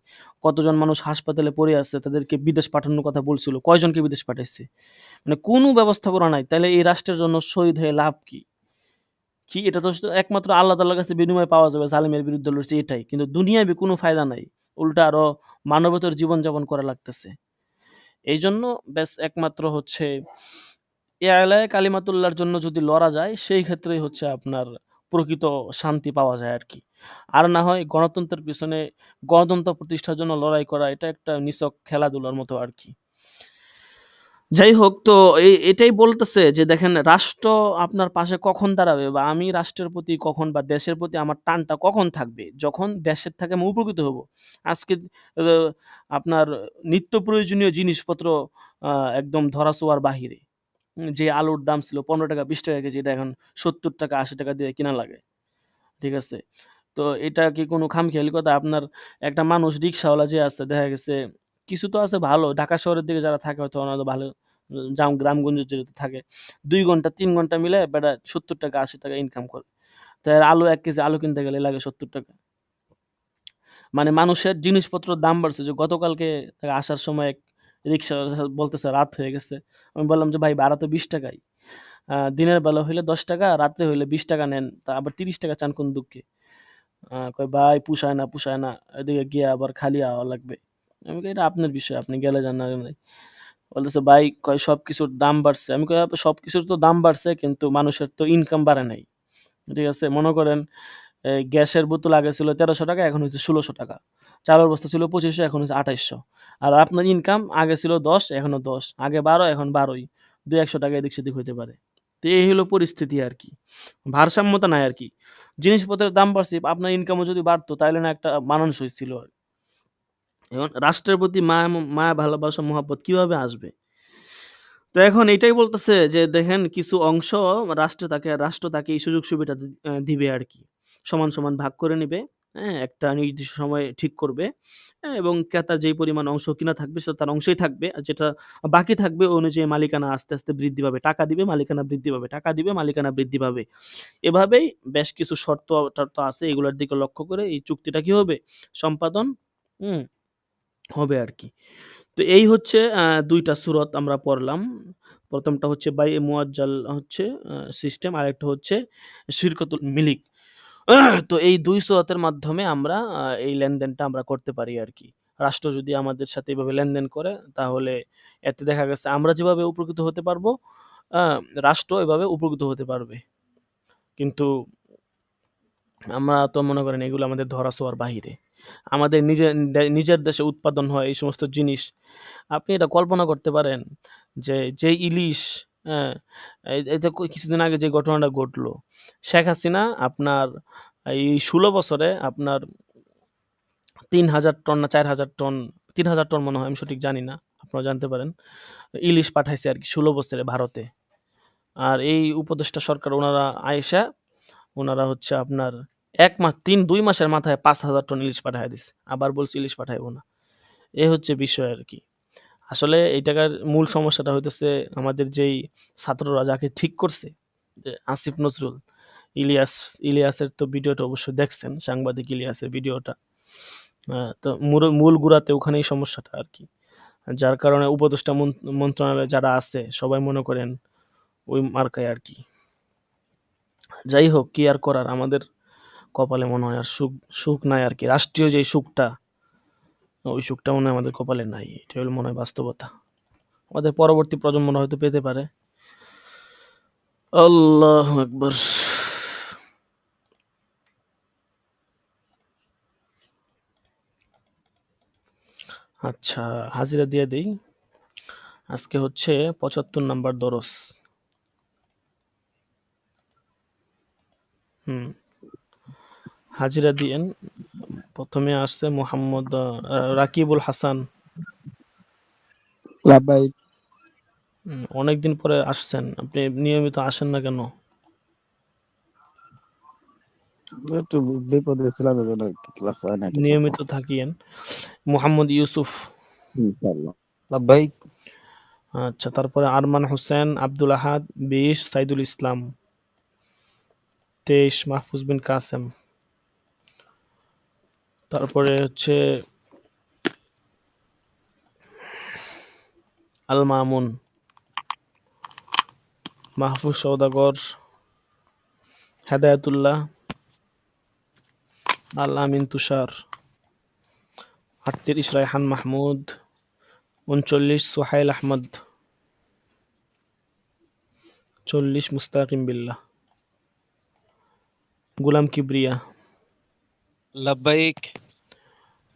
কতজন মানুষ হাসপাতালে পড়ে আছে তাদেরকে বিদেশ পাঠানোর কথা বলছিল। কয়জনকে বিদেশ পাঠাইছে? মানে কোনো ব্যবস্থাপনা নাই। তাইলে এই রাষ্ট্রের জন্য শহীদ হয়ে লাভ কি? কি এটা তো শুধু একমাত্র আল্লাহ তাআলার কাছে বিনিময় পাওয়া যাবে জালিমের বিরুদ্ধে লড়ছে এটাই। কিন্তু দুনিয়াবি কোনো ফায়দা নাই। উল্টা আরো মানবেতর জীবনযাপন করা লাগতেছে। এইজন্য ব্যাস একমাত্র হচ্ছে এলায়ে কালিমাতুল্লাহর জন্য যদি লড়া যায় সেই ক্ষেত্রেই হচ্ছে আপনার প্রকৃত শান্তি পাওয়া যায় আরকি। আর না হয় গণতন্ত্রের পিছনে গণতন্ত্র প্রতিষ্ঠার জন্য লড়াই করা এটা একটা নিছক খেলাধুলার মতো আরকি। যাই হোক তো এটাই বলতেছে যে দেখেন রাষ্ট্র আপনার পাশে কখন দাঁড়াবে বা আমি রাষ্ট্রের প্রতি কখন বা দেশের প্রতি আমার টানটা কখন থাকবে? যখন দেশের থেকে আমি উপকৃত হব। আজকে আ আপনার নিত্য প্রয়োজনীয় জিনিসপত্র আ একদম ধরা-ছোঁয়ার বাহিরে। যে আলুর দাম ছিল ৳১৫ ৳২০ কেজি এটা এখন ৳৭০ ৳৮০ দিয়ে কিনা লাগে। ঠিক আছে? তো এটা কি কোনো খামখেয়ালি কথা? আপনার একটা মানুষ রিক্শাওয়ালা যে আছে দেখা গেছে কিছু তো আছে ভালো। ঢাকা শহরের দিকে যারা থাকে হয়তো ওনারা ভালো গ্রামগঞ্জে যেহেতু থাকে। ২ ঘন্টা ৩ ঘন্টা মিলায় বেটা ৳৭০ ৳৮০ ইনকাম করে। তো এর আলু ১ কেজি আলু কিনতে গেলে লাগে ৳৭০। মানে মানুষের জিনিসপত্রের দাম বাড়ছে যে গতকালকে আসার সময় এক রিক্শাওয়ালা বলতেছে রাত হয়ে গেছে। আমি বললাম যে, "ভাই ভাড়া তো ৳২০ ই। দিনের বেলা হইলে ৳১০ রাত্রে হইলে ৳২০ নেন। তা আবার ৳৩০ চান কোন দুঃখে?" কয়, "ভাই পুষায় না, পুষায় না। এদিকে গিয়ে আবার খালি আওয়া লাগবে।" আমি কই, "এটা আপনার বিষয়। আপনি গেলে যান, না গেলে নাই।" বলতেছে, "ভাই কয় সবকিছুর দাম বাড়ছে।" আমি কই, "আপা সবকিছুর তো দাম বাড়ছে কিন্তু মানুষের তো ইনকাম বাড়ে নাই।" ঠিক আছে? মনে করেন গ্যাসের বোতল আগে ছিল ৳১৩০০ এখন হইছে ৳১৬০০। চালের বস্তা ছিল ২৫০০ এখন হইছে ২৮০০। আর আপনার ইনকাম আগে ছিল ১০ এখনো ১০। আগে ১২ এখন ১২ই। ৳২০০ এদিক সেদিক হইতে পারে। তো এই হইলো পরিস্থিতি আরকি। ভারসাম্যতা নাই আরকি। জিনিসপত্রের দাম বাড়ছে, আপনার ইনকামও যদি বাড়তো তাইলে না একটা মানানসই ছিল। এখন রাষ্ট্রের প্রতি মায়া ভালোবাসা মহব্বত কিভাবে আসবে? তো এখন এটাই বলতেছে যে দেখেন কিছু অংশ রাষ্ট্র তাকে এই সুযোগ সুবিধা দিবে আরকি। সমান, সমান ভাগ করে নিবে। হ্যাঁ? একটা নির্দিষ্ট সময় ঠিক করবে। এবং ক্রেতার যেই পরিমাণ অংশ কিনা থাকবে সেটা তার অংশেই থাকবে। আর যেটা বাকি থাকবে ওই অনুযায়ী মালিকানা আস্তে, আস্তে বৃদ্ধি পাবে। টাকা দিবে, মালিকানা বৃদ্ধি পাবে। টাকা দিবে, মালিকানা বৃদ্ধি পাবে। এভাবেই বেশ কিছু শর্ত-টর্ত আছে এগুলোর দিকে লক্ষ্য করে এই চুক্তিটা কি হবে? সম্পাদন হুম, হবে আরকি। তো এই হচ্ছে ২ টা সূরত আমরা পড়লাম। ১ম টা হচ্ছে বাইয়ে মুআজ্জাল হচ্ছে সিস্টেম, আরেকটা হচ্ছে শিরকতুল মিলিক। তো এই ২ সূরতের মাধ্যমে আমরা এই লেনদেনটা আমরা করতে পারি আরকি। রাষ্ট্র যদি আমাদের সাথে এভাবে লেনদেন করে তাহলে এতে দেখা গেছে আমরা যেভাবে উপকৃত হতে পারবো, আ রাষ্ট্র এভাবে উপকৃত হতে পারবে। কিন্তু আমরা তো মনে করেন এগুলো আমাদের ধরা-ছোঁয়ার বাহিরে। আমাদের নিজের দেশে উৎপাদন হয় এই সমস্ত জিনিস। আপনি এটা কল্পনা করতে পারেন যে, যে ইলিশ, হ্যাঁ? এই যে কিছুদিন আগে যে ঘটনাটা ঘটলো, শেখ হাসিনা আপনার এই ১৬ বছরে আপনার ৩,০০০ টন না ৪,০০০ টন, ৩,০০০ টন মনে হয়, আমি সঠিক জানি না। আপনারা জানতে পারেন। ইলিশ পাঠাইছে আরকি ১৬ বছরে ভারতে। আর এই উপদেষ্টা সরকার উনারা আইসা উনারা হচ্ছে আপনার ১ মাস ২ মাসের মাথায় ৫,০০০ টন ইলিশ পাঠাইয়া দিছে। আবার বলছে ইলিশ পাঠাইবো না। এ হচ্ছে বিষয় আরকি। আসলে এই টাকার মূল সমস্যাটা হইতেছে আমাদের যেই ছাত্ররা যাকে ঠিক করছে, যে আসিফ নজরুল, ইলিয়াস, ইলিয়াসের তো ভিডিওটা অবশ্যই দেখছেন, সাংবাদিক ইলিয়াসের ভিডিওটা। তো মূল গুড়াতে ওখানেই সমস্যাটা আরকি। যার কারণে উপদেষ্টা মন্ত্রণালয়ে যারা আছে সবাই মনে করেন ওই মার্কায় আরকি। যাই হোক, কি আর করার, আমাদের কপালে মনে হয় আর সুখ নাই আরকি। রাষ্ট্রীয় যেই সুখটা, ওই সুখটা মনে হয় আমাদের কপালে নাই। এটাই হলো মনে হয় বাস্তবতা। আমাদের পরবর্তী প্রজন্মরা হয়তো পেতে পারে। আল্লাহু আকবার। আচ্ছা, হাজিরা দিয়ে দেই। আজকে হচ্ছে ৭৫ নাম্বার দরস। হুম, হাজিরা দিয়েন। ১ম এ আসছে মোহাম্মদ রাকিবুল হাসান। লাভবাহিক। অনেকদিন পরে আসছেন। আপনি নিয়মিত আসেন না কেন? একটু বিপদে ছিলাম, এজন্য ক্লাস হয় না ঠিক মতো। নিয়মিত থাকিয়েন। মোহাম্মদ ইউসুফ। ইনশাআল্লাহ। লাভবাহিক। আচ্ছা, তারপরে আরমান হোসেন, আব্দুল আহাদ ২০, সাইদুল ইসলাম ২৩, মাহফুজ বিন কাসেম। তারপরে হচ্ছে আল মামুন, মাহফুজ সওদাগর, হেদায়েতুল্লাহ, আল আমিন তুষার ৩৮, রায়হান মাহমুদ ৩৯, সোহাইল আহমদ ৪০, মুস্তাকিম বিল্লাহ, গুলাম কিবরিয়া। লাব্বাইক।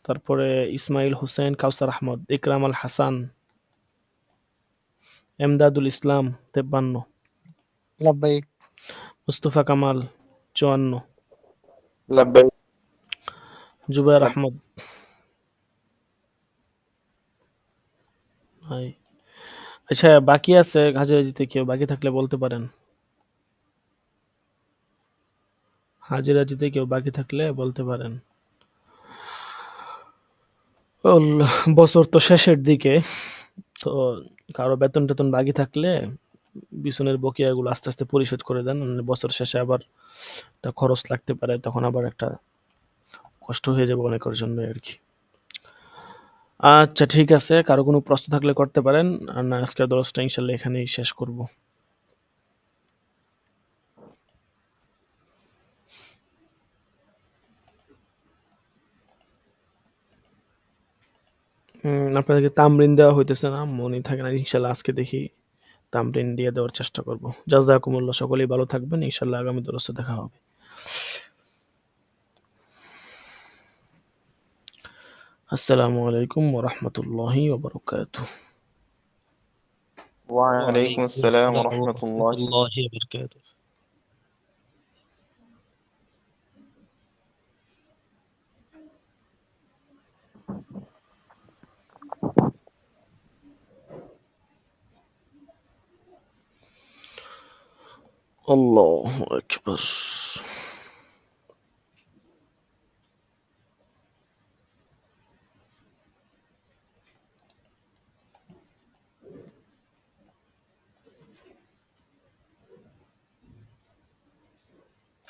তারপরে ইসমাইল হোসেন, কাউসার আহমদ, ইকরাম আল হাসান, এমদাদুল ইসলাম ৫৩, লাভবাহিক। মুস্তফা কামাল ৫৪, লাভবাহিক। জুবায়ের আহমদ। ভাই, আচ্ছা, বাকি আছে হাজিরা দিতে কেউ? বাকি থাকলে বলতে পারেন। হাজিরা দিতে কেউ বাকি থাকলে বলতে পারেন। বছর তো শেষের দিকে, তো কারো বেতন-টেতন বাকি থাকলে পিছনের বকেয়াগুলো আস্তে, আস্তে পরিশোধ করে দেন। বছর শেষে আবার একটা খরচ লাগতে পারে, তখন আবার একটা কষ্ট হয়ে যাবে অনেকের জন্যই আরকি। আচ্ছা, ঠিক আছে। কারো কোনো প্রশ্ন থাকলে করতে পারেন। আর না, আজকের দরসটা ইনশাআল্লাহ এখানেই শেষ করব। আপনাদেরকে তামরিন দেওয়া হইতেছে না, মনেই থাকে না। ইনশাআল্লাহ আজকে দেখি তামরিন দিয়ে দেওয়ার চেষ্টা করব। জাযাকুমুল্লাহ, সকলেই ভালো থাকবেন। ইনশাআল্লাহ আগামী দরসে দেখা হবে। আসসালামু আলাইকুম ওয়া রাহমাতুল্লাহি ওয়া বারাকাতুহু। ওয়ালাইকুম আসসালাম ওয়া রাহমাতুল্লাহ। রহমতুল্লাহি ওয়া বারাকাতুহু। আল্লাহু আকবার।